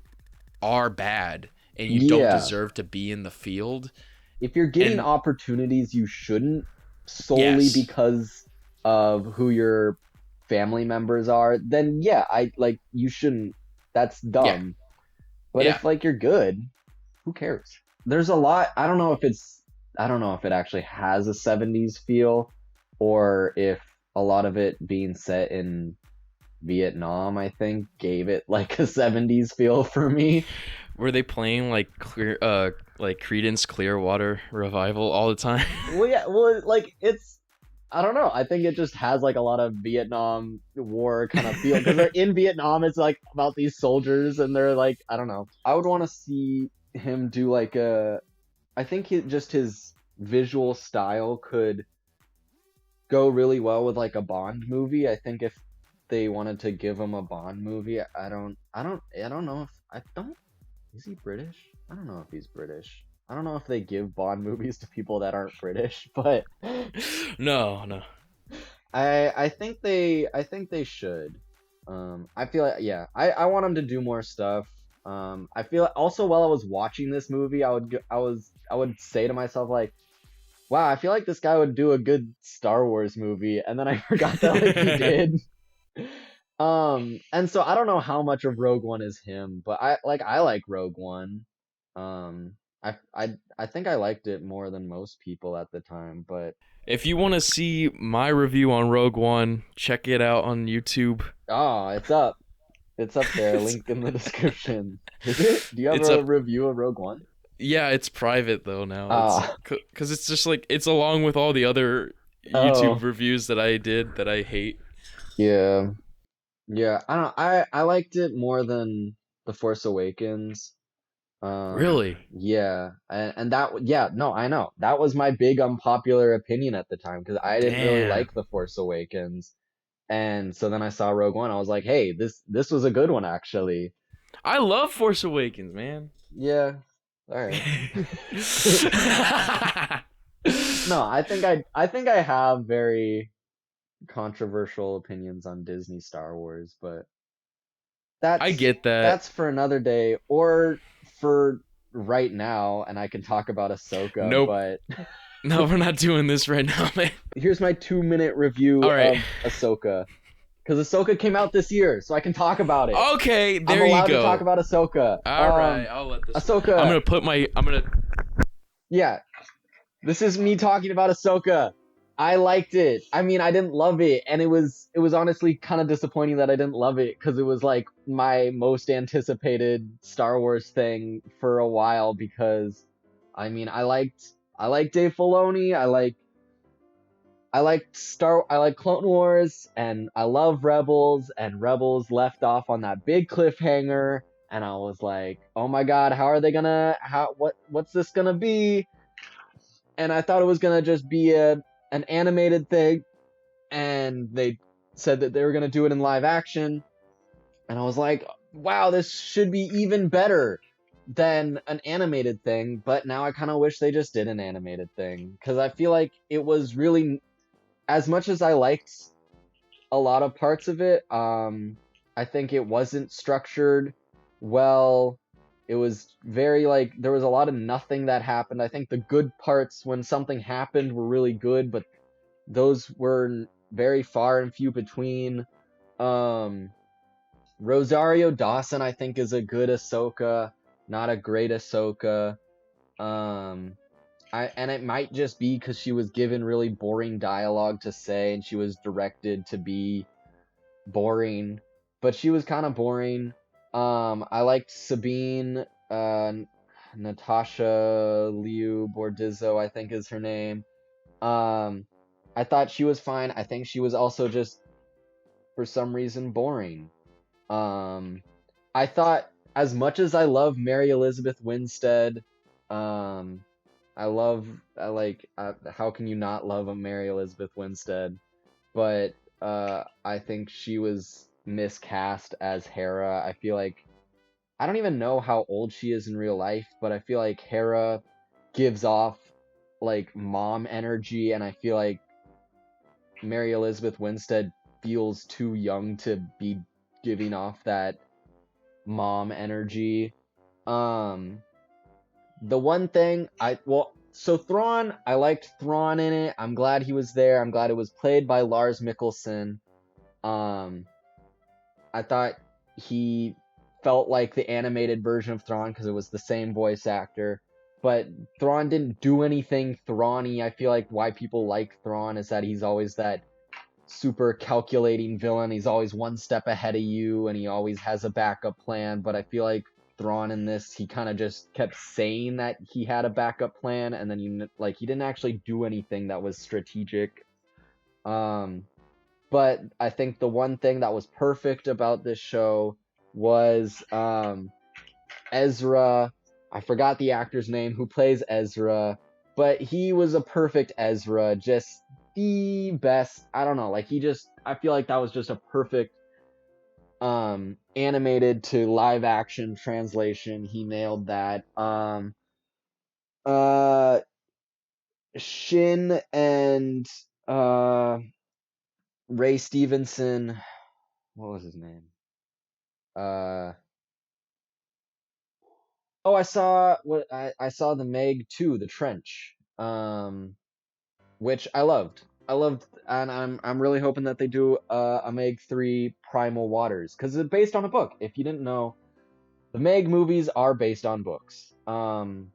are bad and you don't deserve to be in the field. If you're getting opportunities you shouldn't, solely because of who your family members are, then you shouldn't. That's dumb. Yeah. But if like you're good, who cares? There's a lot. I don't know if it actually has a 70s feel, or if a lot of it being set in Vietnam, I think, gave it like a 70s feel for me. Were they playing like Creedence Clearwater Revival all the time? I don't know. I think it just has like a lot of Vietnam War kind of feel, because they're in Vietnam. It's like about these soldiers, and they're like, I don't know. I would want to see him do like I think his visual style could go really well with like a Bond movie. I think if they wanted to give him a Bond movie, I don't know is he British? I don't know if he's British. I don't know if they give Bond movies to people that aren't British, but no. I think they should. I feel like, I want him to do more stuff. I feel also, while I was watching this movie, I would say to myself like, wow, I feel like this guy would do a good Star Wars movie, and then I forgot that like he did. And so I don't know how much of Rogue One is him, but I like Rogue One. I think I liked it more than most people at the time, but if you want to see my review on Rogue One, check it out on YouTube. Oh, it's up. It's up there, linked in the description. Is it? Do you have a review of Rogue One? Yeah, it's private though now. Because it's just like, it's along with all the other YouTube reviews that I did that I hate. Yeah. Yeah, I don't know. I liked it more than The Force Awakens. Really? Yeah, and no, I know. That was my big unpopular opinion at the time, because I didn't really like The Force Awakens. And so then I saw Rogue One. I was like, hey, this was a good one, actually. I love Force Awakens, man. Yeah. All right. No, I think I have very controversial opinions on Disney Star Wars, but I get that. That's for another day, or for right now, and I can talk about Ahsoka. Nope. But no, we're not doing this right now, man. Here's my 2-minute review of Ahsoka, because Ahsoka came out this year, so I can talk about it. Okay, there you go. I'm allowed to talk about Ahsoka. All right, I'll let this. Ahsoka. I'm gonna. Yeah. This is me talking about Ahsoka. I liked it. I mean, I didn't love it, and it was honestly kind of disappointing that I didn't love it because it was like my most anticipated Star Wars thing for a while. Because, I mean, I liked Dave Filoni. I like Clone Wars, and I love Rebels, and Rebels left off on that big cliffhanger, and I was like, oh my god, how are they gonna what's this gonna be? And I thought it was gonna just be an animated thing, and they said that they were gonna do it in live action, and I was like, wow, this should be even better than an animated thing. But now I kind of wish they just did an animated thing, because I feel like it was really, as much as I liked a lot of parts of it, I think it wasn't structured well. It was very like, there was a lot of nothing that happened. I think the good parts when something happened were really good, but those were very far and few between. Um, Rosario Dawson, I think, is a good Ahsoka, not a great Ahsoka. Um, and it might just be because she was given really boring dialogue to say, and she was directed to be boring, but she was kind of boring. I liked Sabine, Natasha Liu Bordizzo, I think is her name. I thought she was fine. I think she was also just, for some reason, boring. Um, I thought, as much as I love Mary Elizabeth Winstead, um, how can you not love a Mary Elizabeth Winstead? But I think she was miscast as Hera. I feel like, I don't even know how old she is in real life, but I feel like Hera gives off like mom energy, and I feel like Mary Elizabeth Winstead feels too young to be giving off that mom energy. Um, the one thing so Thrawn, I liked Thrawn in it. I'm glad he was there. I'm glad it was played by Lars Mikkelsen. Um, I thought he felt like the animated version of Thrawn because it was the same voice actor. But Thrawn didn't do anything Thrawn-y. I feel like why people like Thrawn is that he's always that super calculating villain. He's always one step ahead of you, and he always has a backup plan. But I feel like Thrawn in this, he kind of just kept saying that he had a backup plan, and then he didn't actually do anything that was strategic. But I think the one thing that was perfect about this show was Ezra. I forgot the actor's name who plays Ezra, but he was a perfect Ezra, just the best. I don't know, I feel like that was just a perfect animated to live action translation. He nailed that. Uh Shin and Ray Stevenson, what was his name? Uh oh, I saw the Meg 2, The Trench. Which I loved. And I'm really hoping that they do a Meg 3 Primal Waters, because it's based on a book. If you didn't know, the Meg movies are based on books. And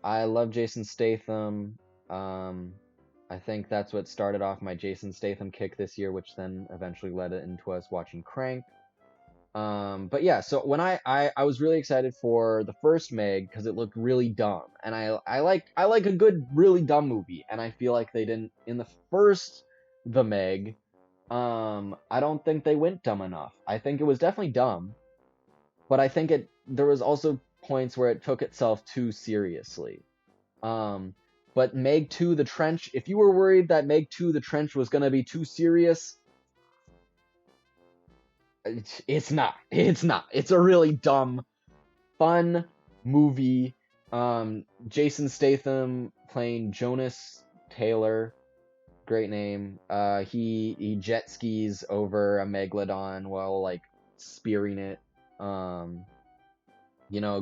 I love Jason Statham. I think that's what started off my Jason Statham kick this year, which then eventually led it into us watching Crank. But yeah, so when I was really excited for the first Meg because it looked really dumb, and I like a good really dumb movie, and I feel like they didn't in the first The Meg. I don't think they went dumb enough. I think it was definitely dumb, but I think there was also points where it took itself too seriously. But Meg 2 The Trench, if you were worried that Meg 2 The Trench was gonna be too serious, it's not. It's not. It's a really dumb, fun movie. Jason Statham playing Jonas Taylor, great name. He jet skis over a megalodon while like spearing it.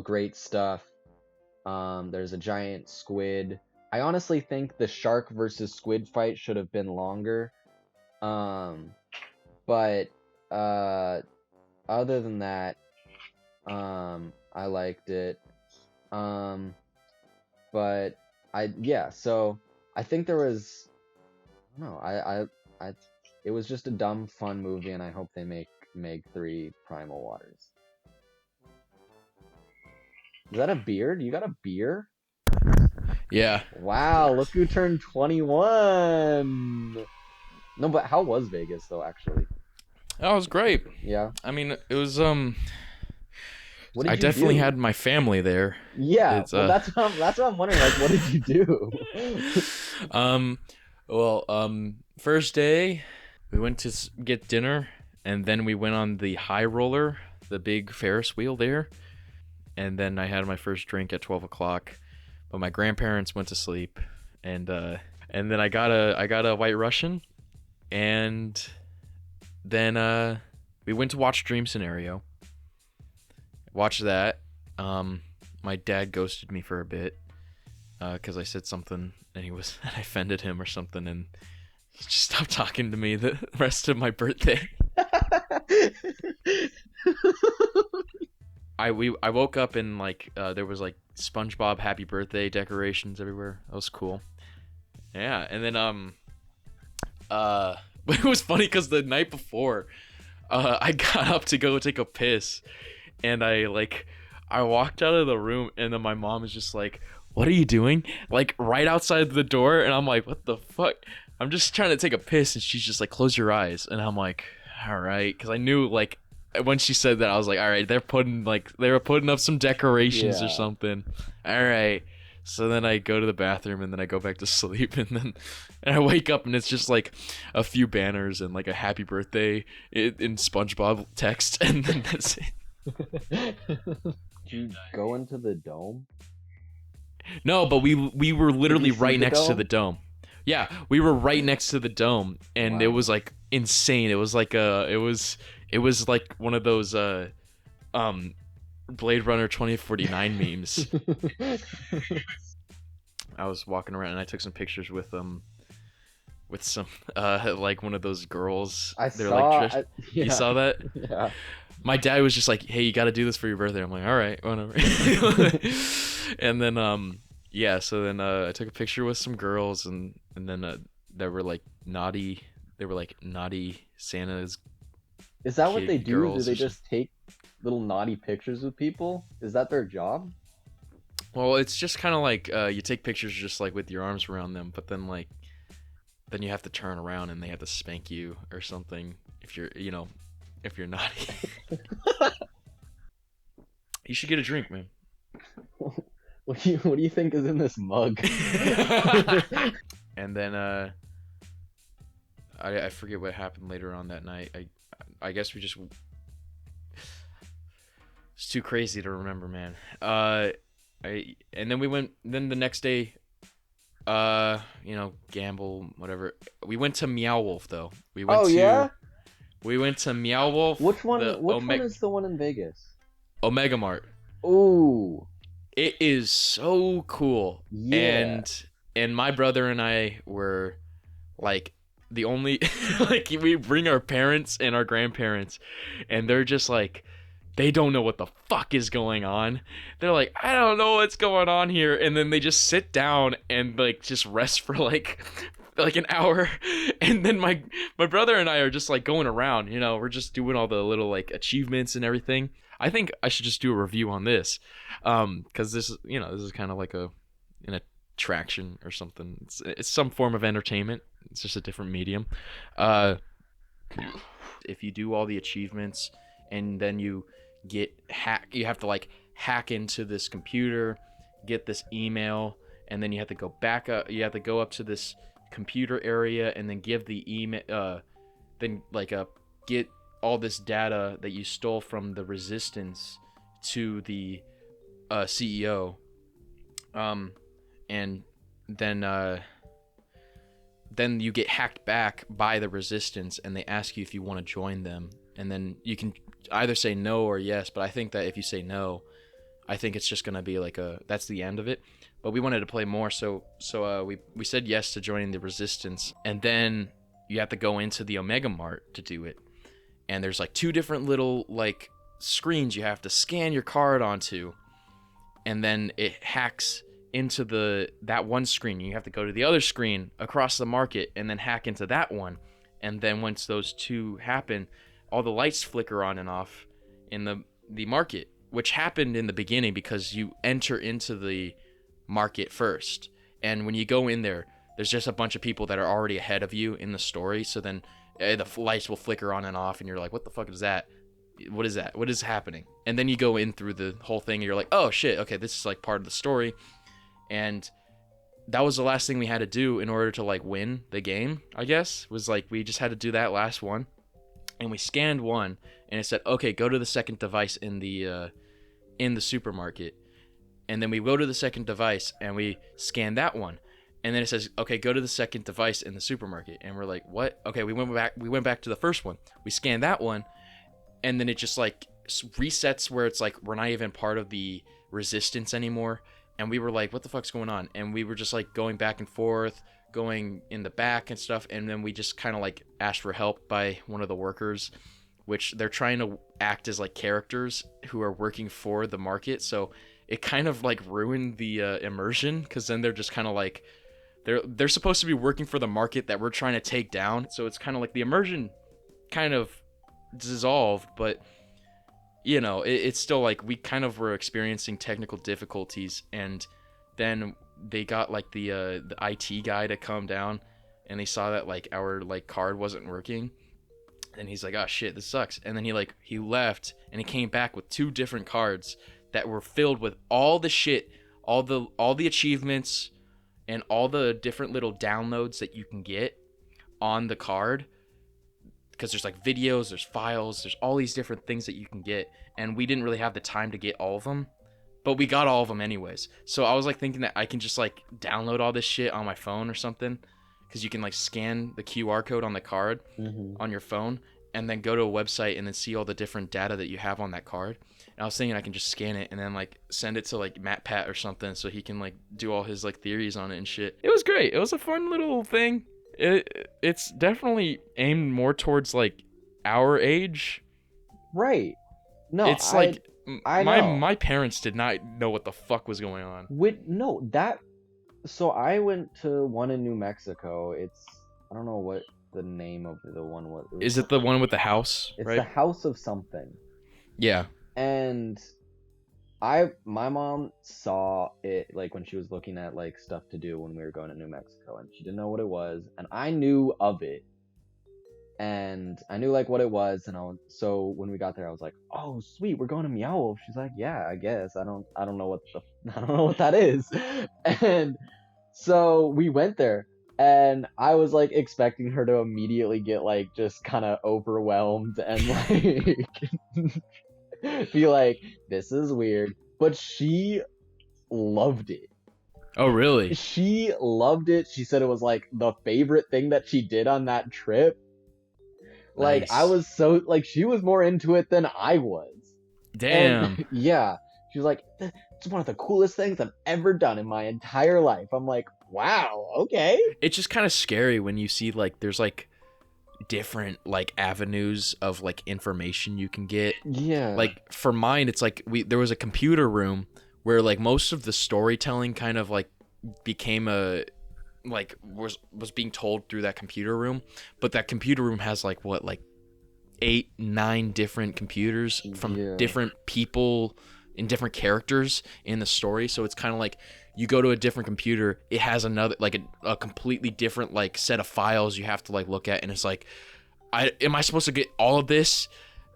Great stuff. There's a giant squid. I honestly think the shark versus squid fight should have been longer. But other than that, I liked it. But so I think there was, I don't know, it was just a dumb, fun movie, and I hope they make Meg 3 Primal Waters. Is that a beard? You got a beer? Yeah. Wow, look who turned 21! No, but how was Vegas, though, actually? That was great. Yeah. I mean, it was What did I you definitely do? had my family there. Yeah, It's, well, that's what I'm wondering, like, what did you do? First day, we went to get dinner, and then we went on the high roller, the big Ferris wheel there, and then I had my first drink at 12 o'clock, but my grandparents went to sleep, and then I got a White Russian, and then we went to watch Dream Scenario. Watched that. My dad ghosted me for a bit because I said something and I offended him or something, and he just stopped talking to me the rest of my birthday. I woke up and like there was like SpongeBob happy birthday decorations everywhere. That was cool. Yeah, and then it was funny because the night before I got up to go take a piss, and I walked out of the room, and then my mom is just like, "What are you doing?" Like right outside the door, and I'm like, "What the fuck?" I'm just trying to take a piss, and she's just like, "Close your eyes," and I'm like, "All right," because I knew like when she said that, I was like, "All right, they were putting up some decorations or Yeah. something." All right. So then I go to the bathroom, and then I go back to sleep, and I wake up, and it's just like a few banners and like a happy birthday in SpongeBob text, and then that's it. Did you go into the dome? No, but we were literally you see right the next to dome? the dome. Yeah, we were right next to the dome, and it Wow. was like insane. It was like it was like one of those Blade Runner 2049 memes. I was walking around and I took some pictures with some like one of those girls. I They're saw. like dressed. Yeah. You saw that? Yeah. My dad was just like, "Hey, you got to do this for your birthday." I'm like, "All right, whatever." And then yeah, so then I took a picture with some girls, and then they were like naughty. They were like naughty Santa's. Is that what Kid they do? Do girls they or just take little naughty pictures with people? Is that their job? Well, it's just kind of like you take pictures just like with your arms around them, but then then you have to turn around and they have to spank you or something if you're naughty. You should get a drink, man. What do you think is in this mug? And then I forget what happened later on that night. I guess we just it's too crazy to remember, man. And then we went. Then the next day, gamble, whatever. We went to Meow Wolf though. We went yeah? We went to Meow Wolf. Which one is the one in Vegas? Omega Mart. Ooh. It is so cool. Yeah. And my brother and I were like the only like we bring our parents and our grandparents, and they're just like they don't know what the fuck is going on. They're like, I don't know what's going on here, and then they just sit down and like just rest for like an hour, and then my brother and I are just like going around, we're just doing all the little like achievements and everything. I think I should just do a review on this, because this is kind of like an attraction or something. It's some form of entertainment. It's just a different medium. If you do all the achievements and then you have to like hack into this computer, get this email, and then you have to go back up. You have to go up to this computer area and then give the email. Then get all this data that you stole from the resistance to the CEO, and then you get hacked back by the resistance, and they ask you if you want to join them, and then you can either say no or yes. But I think that if you say no, I think it's just gonna be like that's the end of it. But we wanted to play more, so we said yes to joining the resistance, and then you have to go into the Omega Mart to do it. And there's like two different little like screens you have to scan your card onto, and then it hacks into that one screen. You have to go to the other screen across the market and then hack into that one. And then once those two happen, all the lights flicker on and off in the market, which happened in the beginning because you enter into the market first. And when you go in there, there's just a bunch of people that are already ahead of you in the story. So then the lights will flicker on and off and you're like, what the fuck is that? What is that? What is happening? And then you go in through the whole thing and you're like, oh shit, okay, this is like part of the story. And that was the last thing we had to do in order to like win the game, I guess, was like we just had to do that last one. And we scanned one and it said, okay, go to the second device in the supermarket. And then we go to the second device and we scan that one. And then it says, okay, go to the second device in the supermarket. And we're like, what? Okay, we went back to the first one. We scanned that one. And then it just like resets where it's like, we're not even part of the resistance anymore. And we were like, what the fuck's going on? And we were just like going back and forth, going in the back and stuff. And then we just kind of like asked for help by one of the workers, which they're trying to act as like characters who are working for the market. So it kind of like ruined the immersion, because then they're just kind of like, they're supposed to be working for the market that we're trying to take down. So it's kind of like the immersion kind of dissolved, but you know, it's still like we kind of were experiencing technical difficulties. And then they got like the IT guy to come down, and they saw that like our like card wasn't working, and he's like, oh shit, this sucks. And then he left, and he came back with 2 different cards that were filled with all the shit, all the achievements and all the different little downloads that you can get on the card, because there's like videos, there's files, there's all these different things that you can get, and we didn't really have the time to get all of them, but we got all of them anyways. So I was like thinking that I can just like download all this shit on my phone or something, because you can like scan the QR code on the card on your phone and then go to a website and then see all the different data that you have on that card. And I was thinking I can just scan it and then like send it to like MatPat or something so he can like do all his like theories on it and shit. It was great. It was a fun little thing. It's definitely aimed more towards like our age. Right. No, it's I know. my parents did not know what the fuck was going on. So I went to one in New Mexico. I don't know what the name of the one was. Is it the one with the house? It's right? the House of something. Yeah. And my mom saw it like when she was looking at like stuff to do when we were going to New Mexico, and she didn't know what it was, and I knew of it. And I knew like what it was, and so when we got there I was like, "Oh, sweet, we're going to Meow Wolf." She's like, "Yeah, I guess. I don't know what that is." And so we went there, and I was like expecting her to immediately get like just kind of overwhelmed and like be like, this is weird. But she loved it. Oh, really? She loved it. She said it was like the favorite thing that she did on that trip. Like, Nice. I was so, like, she was more into it than I was. Damn. And, yeah. She was like, it's one of the coolest things I've ever done in my entire life. I'm like, wow, okay. It's just kind of scary when you see like there's like different like avenues of like information you can get. Yeah. Like for mine, it's like there was a computer room where like most of the storytelling kind of like became was being told through that computer room, but that computer room has like 8, 9 different computers from different people and different characters in the story. So it's kind of like you go to a different computer, it has another like a completely different like set of files you have to like look at, and it's like, am I supposed to get all of this?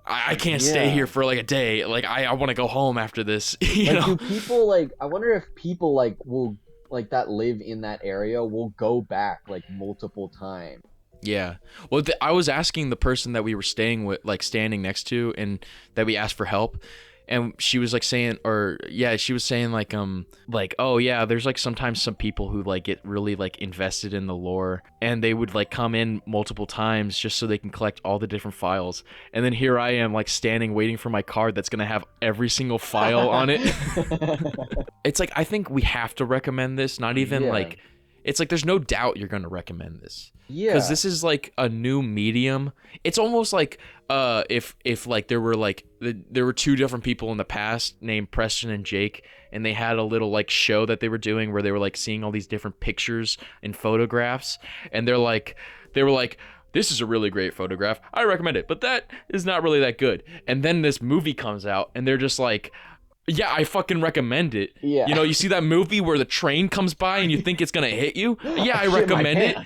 I can't stay here for like a day. Like I want to go home after this. You know? Do people like? I wonder if people like will like that live in that area will go back like multiple times. Yeah. Well, I was asking the person that we were staying with, like standing next to, and that we asked for help. And she was like saying, she was saying like, oh yeah, there's like sometimes some people who like get really like invested in the lore, and they would like come in multiple times just so they can collect all the different files. And then here I am like standing waiting for my card that's gonna have every single file on it. It's like, I think we have to recommend this, not even like it's like there's no doubt you're gonna recommend this. Yeah. Because this is like a new medium. It's almost like if like there were two different people in the past named Preston and Jake, and they had a little like show that they were doing where they were like seeing all these different pictures and photographs, and they were like, this is a really great photograph, I recommend it, but that is not really that good. And then this movie comes out, and they're just like, yeah, I fucking recommend it. Yeah. You know, you see that movie where the train comes by and you think it's gonna hit you? Yeah, I recommend it.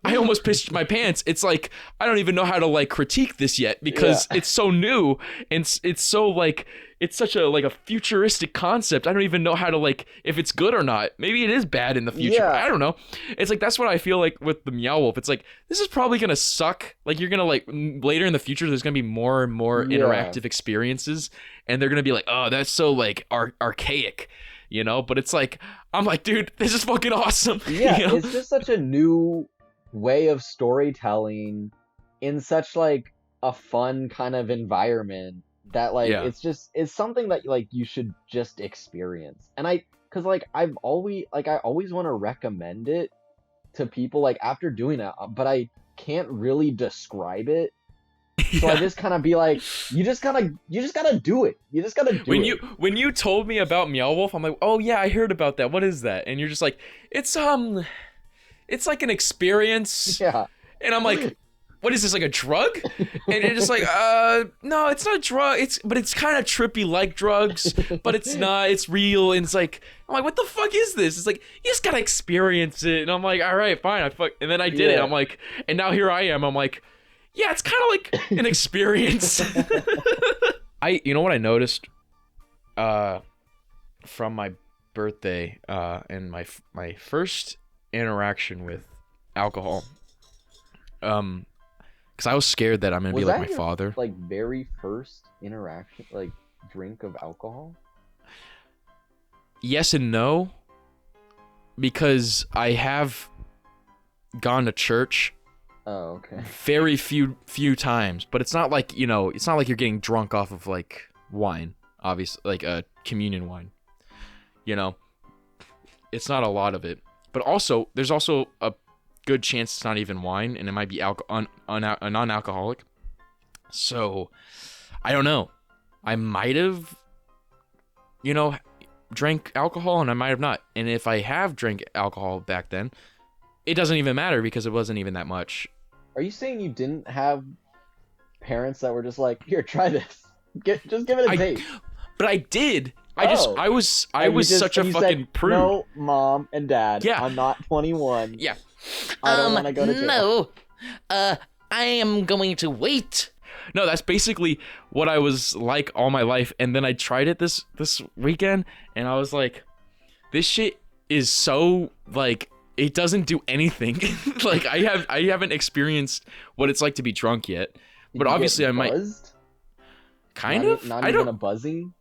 I almost pissed my pants. It's like, I don't even know how to like critique this yet because it's so new, and it's so like, it's such a like a futuristic concept. I don't even know how to like, if it's good or not. Maybe it is bad in the future. Yeah. I don't know. It's like, that's what I feel like with the Meow Wolf. It's like, this is probably gonna suck. Like, you're gonna like, later in the future, there's gonna be more and more interactive experiences, and they're gonna be like, oh, that's so like archaic, you know? But it's like, I'm like, dude, this is fucking awesome. Yeah, you know? it's just such a new way of storytelling in such like a fun kind of environment that like it's something that like you should just experience. And because like I always want to recommend it to people like after doing it, but I can't really describe it. So I just kind of be like, you just gotta do it. You just gotta do it. When you told me about Meow Wolf, I'm like, oh yeah, I heard about that. What is that? And you're just like, it's like an experience. Yeah. And I'm like, what is this, like a drug? And you're just like, no, it's not a drug. But it's kind of trippy like drugs, but it's not. It's real. And it's like, I'm like, what the fuck is this? It's like, you just gotta experience it. And I'm like, all right, fine. And then I did it. I'm like, and now here I am. I'm like, yeah, it's kind of like an experience. You know what I noticed from my birthday and my first interaction with alcohol, because I was scared that I'm gonna be like my father. Like very first interaction, like drink of alcohol? Yes and no, because I have gone to church. Oh, okay. Very few times, but it's not like, you know, it's not like you're getting drunk off of like wine, obviously, like a communion wine. You know, it's not a lot of it. But also, there's also a good chance it's not even wine, and it might be a non-alcoholic. So, I don't know. I might have, you know, drank alcohol, and I might have not. And if I have drank alcohol back then, it doesn't even matter because it wasn't even that much. Are you saying you didn't have parents that were just like, here, try this. Just give it a taste? But I did. I was such a fucking prude. No, mom and dad. Yeah. I'm not 21. Yeah. I don't want to go to jail. No. I am going to wait. No, that's basically what I was like all my life. And then I tried it this weekend, and I was like, this shit is so like, it doesn't do anything. Like I haven't experienced what it's like to be drunk yet. But obviously I might. Kind of. Not even a buzzing.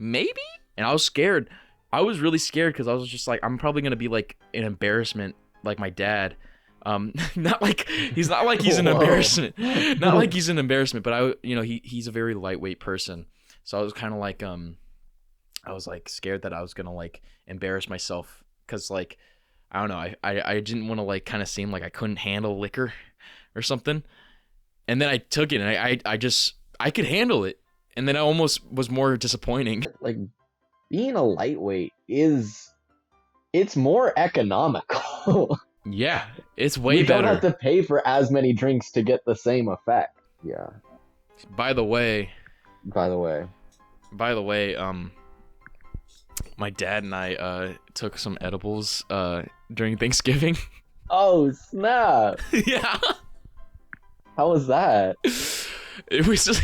Maybe. And I was scared. I was really scared because I was just like, I'm probably gonna be like an embarrassment, like my dad. Not like he's an embarrassment. Not like he's an embarrassment, but he's a very lightweight person. So I was kind of like I was like scared that I was gonna like embarrass myself because like, I don't know, I didn't want to like kind of seem like I couldn't handle liquor or something. And then I took it, and I could handle it. And then I almost was more disappointing. Like, being a lightweight it's more economical. Yeah, it's way you better. You don't have to pay for as many drinks to get the same effect. Yeah. By the way, my dad and I took some edibles during Thanksgiving. Oh, snap. Yeah. How was that? It was just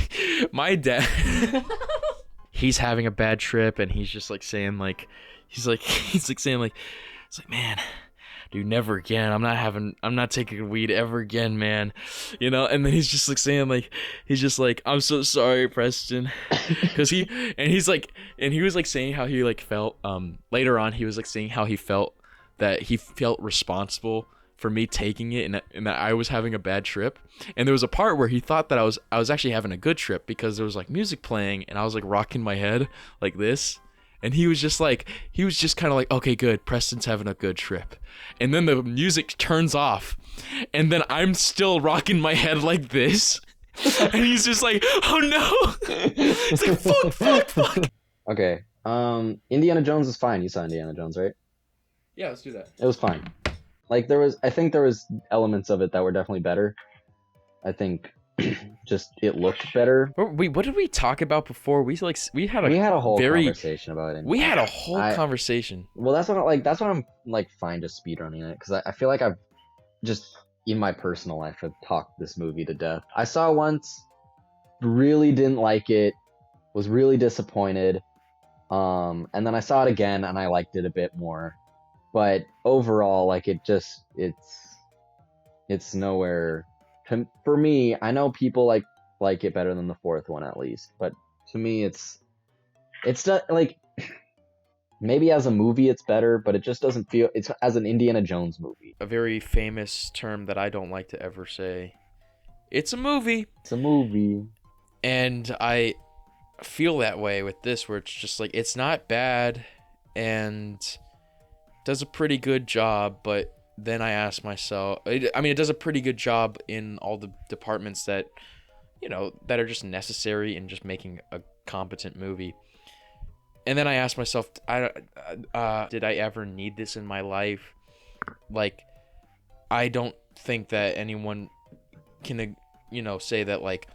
my dad. He's having a bad trip, and he's just like saying like, he's like saying like, it's like, man, dude, never again. I'm not taking weed ever again, man. You know, and then he's just like saying like, he's just like, I'm so sorry, Preston. Cause he was like saying how he like felt, later on he was like saying how he felt that he felt responsible for me taking it, and that I was having a bad trip. And there was a part where he thought that I was actually having a good trip because there was like music playing, and I was like rocking my head like this. And he was just kind of like, okay, good, Preston's having a good trip. And then the music turns off, and then I'm still rocking my head like this, and he's just like, oh no. It's like, fuck. Okay. Indiana Jones is fine. You saw Indiana Jones, right? Yeah, let's do that. It was fine. Like I think there was elements of it that were definitely better. I think just it looked better. Wait, what did we talk about before? We had a whole conversation about it. We had a whole conversation. Well, that's what I'm like fine just speedrunning it, because I feel like I've just in my personal life have talked this movie to death. I saw it once, really didn't like it, was really disappointed. And then I saw it again and I liked it a bit more. But overall, like it's nowhere. For me, I know people like it better than the fourth one at least, but to me, it's not like maybe as a movie it's better, but it just doesn't feel it's as an Indiana Jones movie. A very famous term that I don't like to ever say. It's a movie. It's a movie. And I feel that way with this, where it's just like it's not bad and does a pretty good job, but then I ask myself, I mean, it does a pretty good job in all the departments that, you know, that are just necessary in just making a competent movie. And then I ask myself, did I ever need this in my life? Like, I don't think that anyone can, you know, say that, like,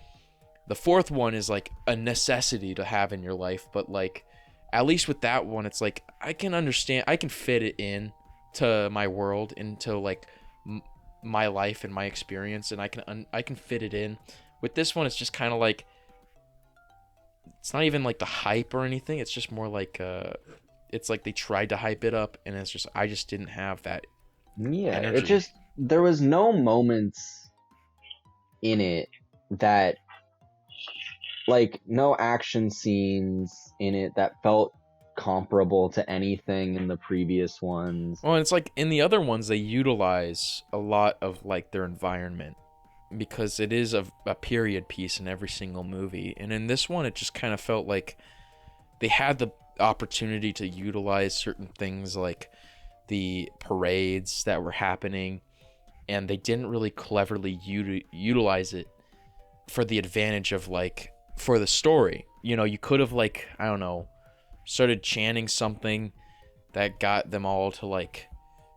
the fourth one is, like, a necessity to have in your life. But, like, at least with that one, it's like, I can understand, I can fit it in to my world, into, like, my life and my experience, and I can fit it in. With this one, it's just kind of like, it's not even like the hype or anything. It's just more like it's like they tried to hype it up, and it's just I just didn't have that. Yeah, energy. it just there was no moments in it that, like, no action scenes in it that felt comparable to anything in the previous ones. Well, it's like in the other ones they utilize a lot of like their environment, because it is a period piece in every single movie. And in this one, it just kind of felt like they had the opportunity to utilize certain things like the parades that were happening, and they didn't really cleverly utilize it for the advantage of, like, for the story. You know, you could have, like, I don't know, started chanting something that got them all to, like,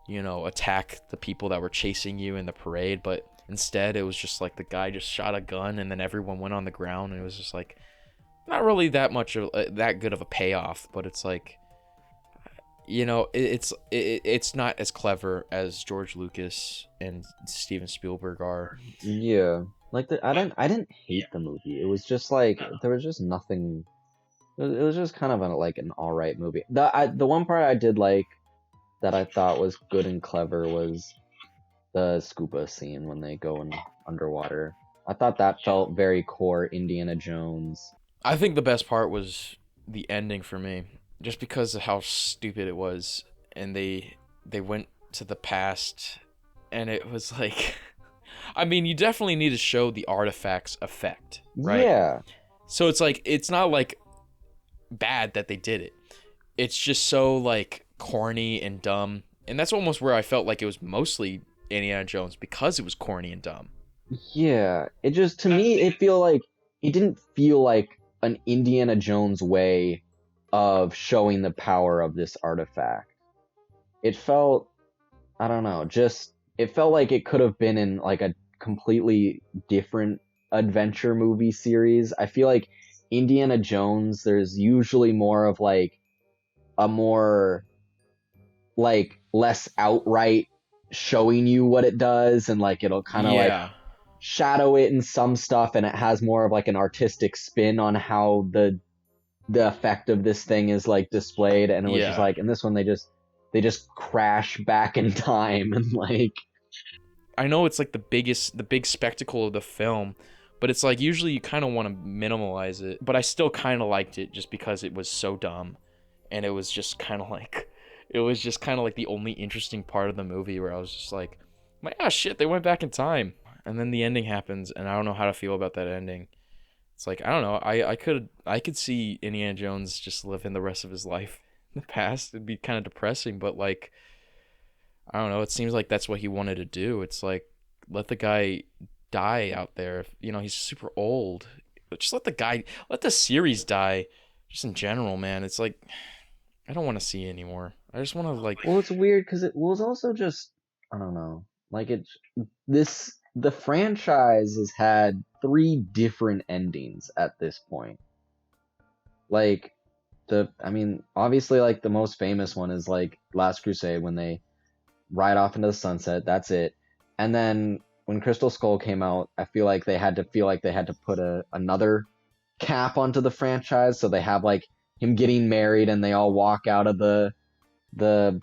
you know, attack the people that were chasing you in the parade, but instead, it was just like the guy just shot a gun, and then everyone went on the ground, and it was just like not really that much of that good of a payoff. But it's like, you know, it's not as clever as George Lucas and Steven Spielberg are. Yeah, like I didn't hate the movie. It was just like there was just nothing. It was just kind of like an all right movie. The one part I did like that I thought was good and clever was the scuba scene when they go in underwater. I thought that felt very core Indiana Jones. I think the best part was the ending for me, just because of how stupid it was. And they went to the past, and it was like, I mean, you definitely need to show the artifacts effect, right? Yeah. So it's like, it's not like bad that they did it. It's just so like corny and dumb. And that's almost where I felt like it was mostly Indiana Jones, because it was corny and dumb. Yeah, it just, to me, it didn't feel like an Indiana Jones way of showing the power of this artifact. It felt, I don't know, it felt like it could have been in like a completely different adventure movie series. I feel like Indiana Jones, there's usually more of like a more like less outright showing you what it does, and like it'll kind of like shadow it in some stuff, and it has more of like an artistic spin on how the effect of this thing is like displayed. And it was just like, in this one they just crash back in time, and like, I know it's like the big spectacle of the film, but it's like usually you kind of want to minimalize it, but I still kind of liked it just because it was so dumb, and it was just kind of like the only interesting part of the movie, where I was just like, ah, shit, they went back in time. And then the ending happens, and I don't know how to feel about that ending. It's like I don't know. I could see Indiana Jones just living the rest of his life in the past. It'd be kind of depressing, but like I don't know. It seems like that's what he wanted to do. It's like let the guy die out there. You know, he's super old. Just let the series die. Just in general, man. It's like I don't want to see it anymore. I just want to like. Well, it's weird because it was also just I don't know. Like the franchise has had 3 different endings at this point. Like I mean, obviously, like the most famous one is like Last Crusade when they ride off into the sunset. That's it. And then when Crystal Skull came out, I feel like they had to put another cap onto the franchise, so they have like him getting married and they all walk out of the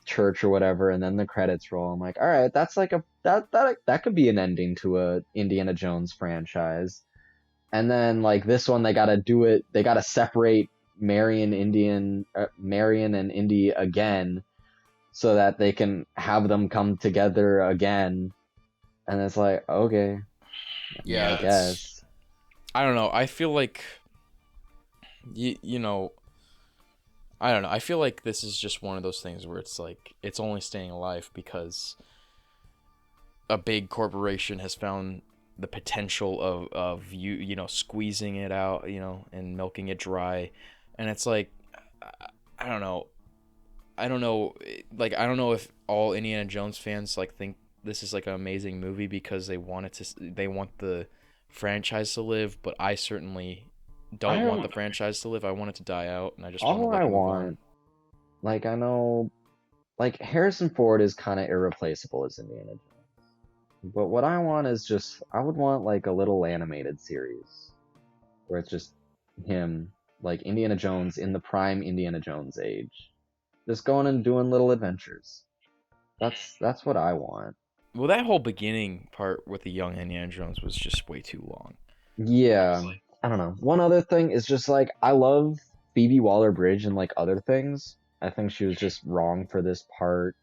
church or whatever, and then the credits roll. I'm like, all right, that's like that could be an ending to a Indiana Jones franchise. And then like this one, they gotta separate Marion and Indy again, so that they can have them come together again. And it's like, okay, Yeah, I guess. I don't know. I feel like you know, I don't know. I feel like this is just one of those things where it's like it's only staying alive because a big corporation has found the potential of you know squeezing it out, you know, and milking it dry. And it's like I don't know. Like I don't know if all Indiana Jones fans like think this is like an amazing movie because they want the franchise to live, but I certainly don't want the franchise to live. I want it to die out, and I just want to let it move on. Like I know, like Harrison Ford is kind of irreplaceable as Indiana Jones, but what I want is just I would want like a little animated series where it's just him, like Indiana Jones in the prime Indiana Jones age, just going and doing little adventures. That's what I want. Well, that whole beginning part with the young Indiana Jones was just way too long. Yeah, I don't know. One other thing is just like I love Phoebe Waller-Bridge and like other things. I think she was just wrong for this part.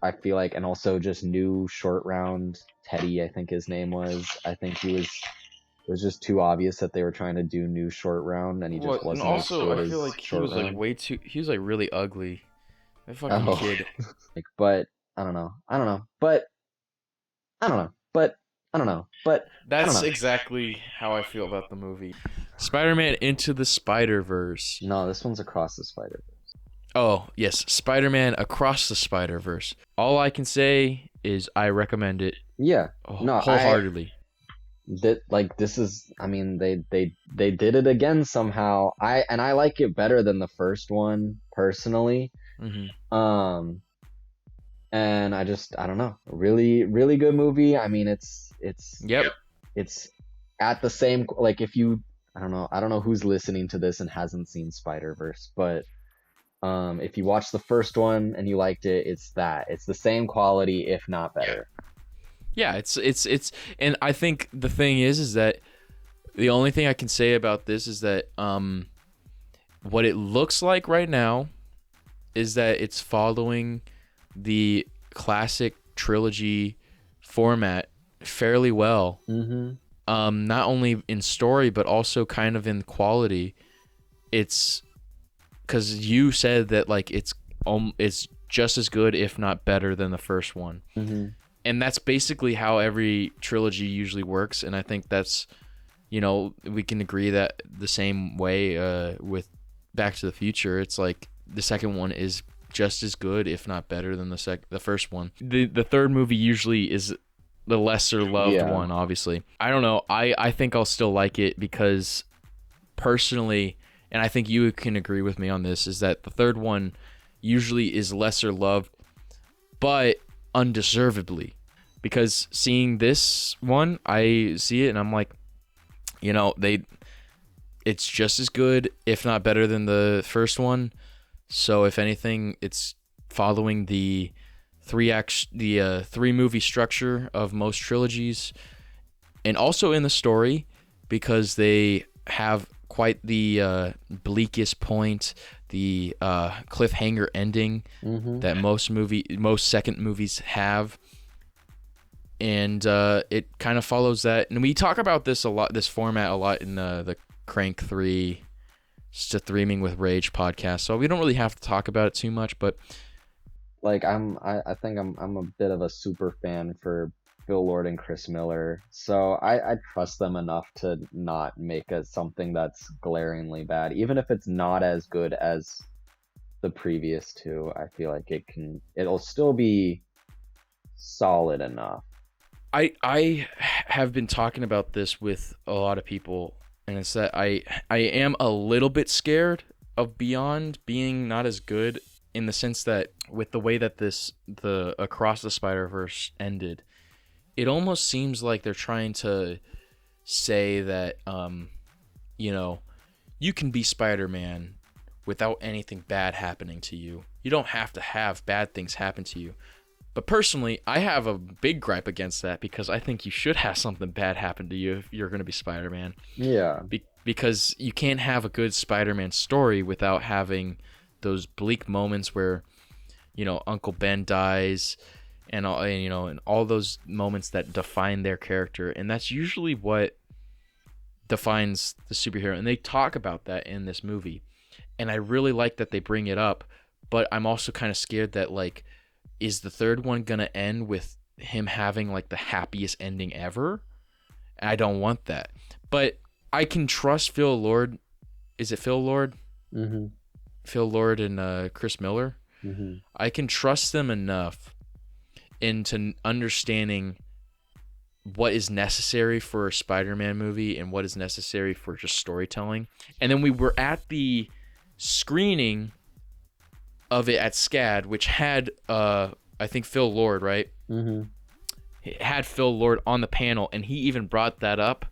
I feel like, and also just new short round Teddy, I think his name was. I think it was just too obvious that they were trying to do new short round, and he just wasn't and as also, good I as feel like he short was like round. he was like really ugly. That fucking Oh. kid. Like, but I don't know. But I don't know. But I don't know. But I don't That's know. exactly how I feel about the movie. Spider-Man Into the Spider-Verse. No, this one's Across the Spider-Verse. Oh, yes, Spider-Man Across the Spider-Verse. All I can say is I recommend it Yeah. No, wholeheartedly. This is I mean they did it again somehow. I like it better than the first one personally. Mm-hmm. And I don't know. Really really good movie. I mean it's Yep. it's at the same like if you I don't know who's listening to this and hasn't seen Spider-Verse, but if you watched the first one and you liked it, it's the same quality if not better. Yeah, it's and I think the thing is that the only thing I can say about this is that what it looks like right now is that it's following the classic trilogy format fairly well. Mm-hmm. Not only in story but also kind of in quality. It's because you said that like it's just as good if not better than the first one. Mm-hmm. And that's basically how every trilogy usually works, and I think that's, you know, we can agree that the same way with Back to the Future. It's like the second one is just as good, if not better, than the first one. The third movie usually is the lesser loved one, obviously. I don't know. I think I'll still like it because personally, and I think you can agree with me on this, is that the third one usually is lesser loved, but undeservedly, because seeing this one, I see it and I'm like, you know, it's just as good if not better than the first one. So if anything, it's following the three movie structure of most trilogies, and also in the story, because they have quite the bleakest point, the cliffhanger ending that most second movies have, and it kind of follows that. And we talk about this format a lot in the Crank 3, Streaming with Rage podcast. So we don't really have to talk about it too much, but Like I think I'm a bit of a super fan for Phil Lord and Chris Miller, so I trust them enough to not make something that's glaringly bad, even if it's not as good as the previous two. I feel like it'll still be solid enough. I have been talking about this with a lot of people, and it's that I am a little bit scared of Beyond being not as good, in the sense that with the way that the Across the Spider-Verse ended, it almost seems like they're trying to say that you can be Spider-Man without anything bad happening to you. You don't have to have bad things happen to you. But personally, I have a big gripe against that, because I think you should have something bad happen to you if you're going to be Spider-Man. Yeah. Because you can't have a good Spider-Man story without having those bleak moments where, Uncle Ben dies, and all those moments that define their character, and that's usually what defines the superhero. And they talk about that in this movie, and I really like that they bring it up. But I'm also kind of scared that, like, is the third one gonna end with him having like the happiest ending ever? I don't want that. But I can trust Phil Lord. Is it Phil Lord? Mm-hmm. Phil Lord and Chris Miller. Mm-hmm. I can trust them enough into understanding what is necessary for a Spider-Man movie and what is necessary for just storytelling. And then we were at the screening of it at SCAD, which had I think Phil Lord, right? Mm-hmm. It had Phil Lord on the panel, and he even brought that up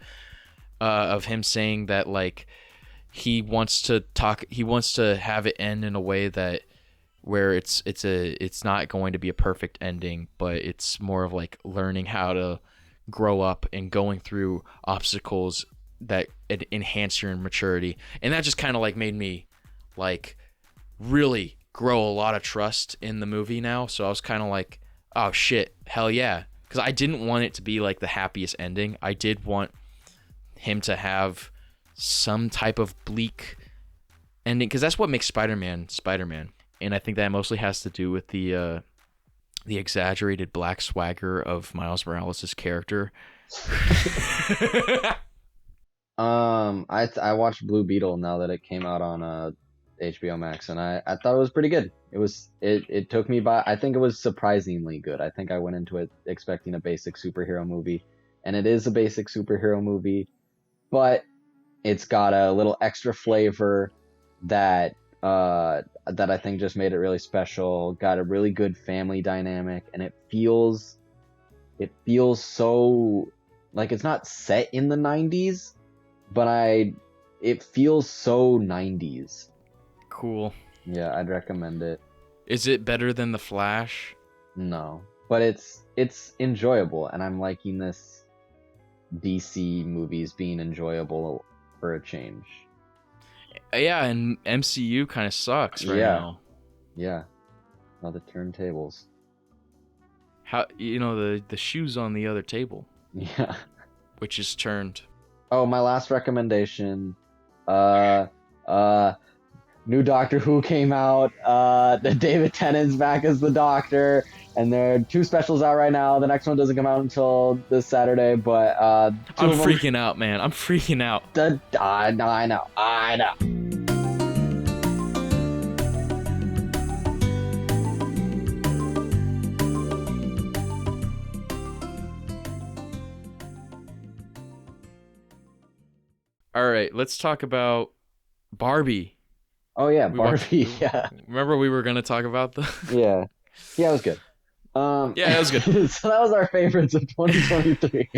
of him saying that, like, he wants to have it end in a way that where it's not going to be a perfect ending, but it's more of like learning how to grow up and going through obstacles that enhance your maturity. And that just kind of like made me like really grow a lot of trust in the movie now. So I was kind of like, oh shit, hell yeah. Because I didn't want it to be like the happiest ending. I did want him to have some type of bleak ending, because that's what makes Spider-Man Spider-Man. And I think that mostly has to do with the exaggerated black swagger of Miles Morales' character. I watched Blue Beetle now that it came out on HBO Max, and I thought it was pretty good. It took me by. I think it was surprisingly good. I think I went into it expecting a basic superhero movie, and it is a basic superhero movie, but it's got a little extra flavor that I think just made it really special. Got a really good family dynamic, and it feels so like it's not set in the 90s, but it feels so 90s. Cool. Yeah, I'd recommend it. Is it better than The Flash? No, but it's enjoyable, and I'm liking this DC movies being enjoyable for a change. Yeah, and MCU kind of sucks right now. Yeah. Now the turntables. How the shoe's on the other table, Yeah. which is turned. Oh, my last recommendation. New Doctor Who came out. The David Tennant's back as the Doctor, and there are 2 specials out right now. The next one doesn't come out until this Saturday, but I'm freaking out, man. I'm freaking out. I know. All right, let's talk about Barbie. Oh yeah, Barbie. Yeah. Remember we were gonna talk about the. Yeah, it was good. Yeah, it was good. So that was our favorites of 2023.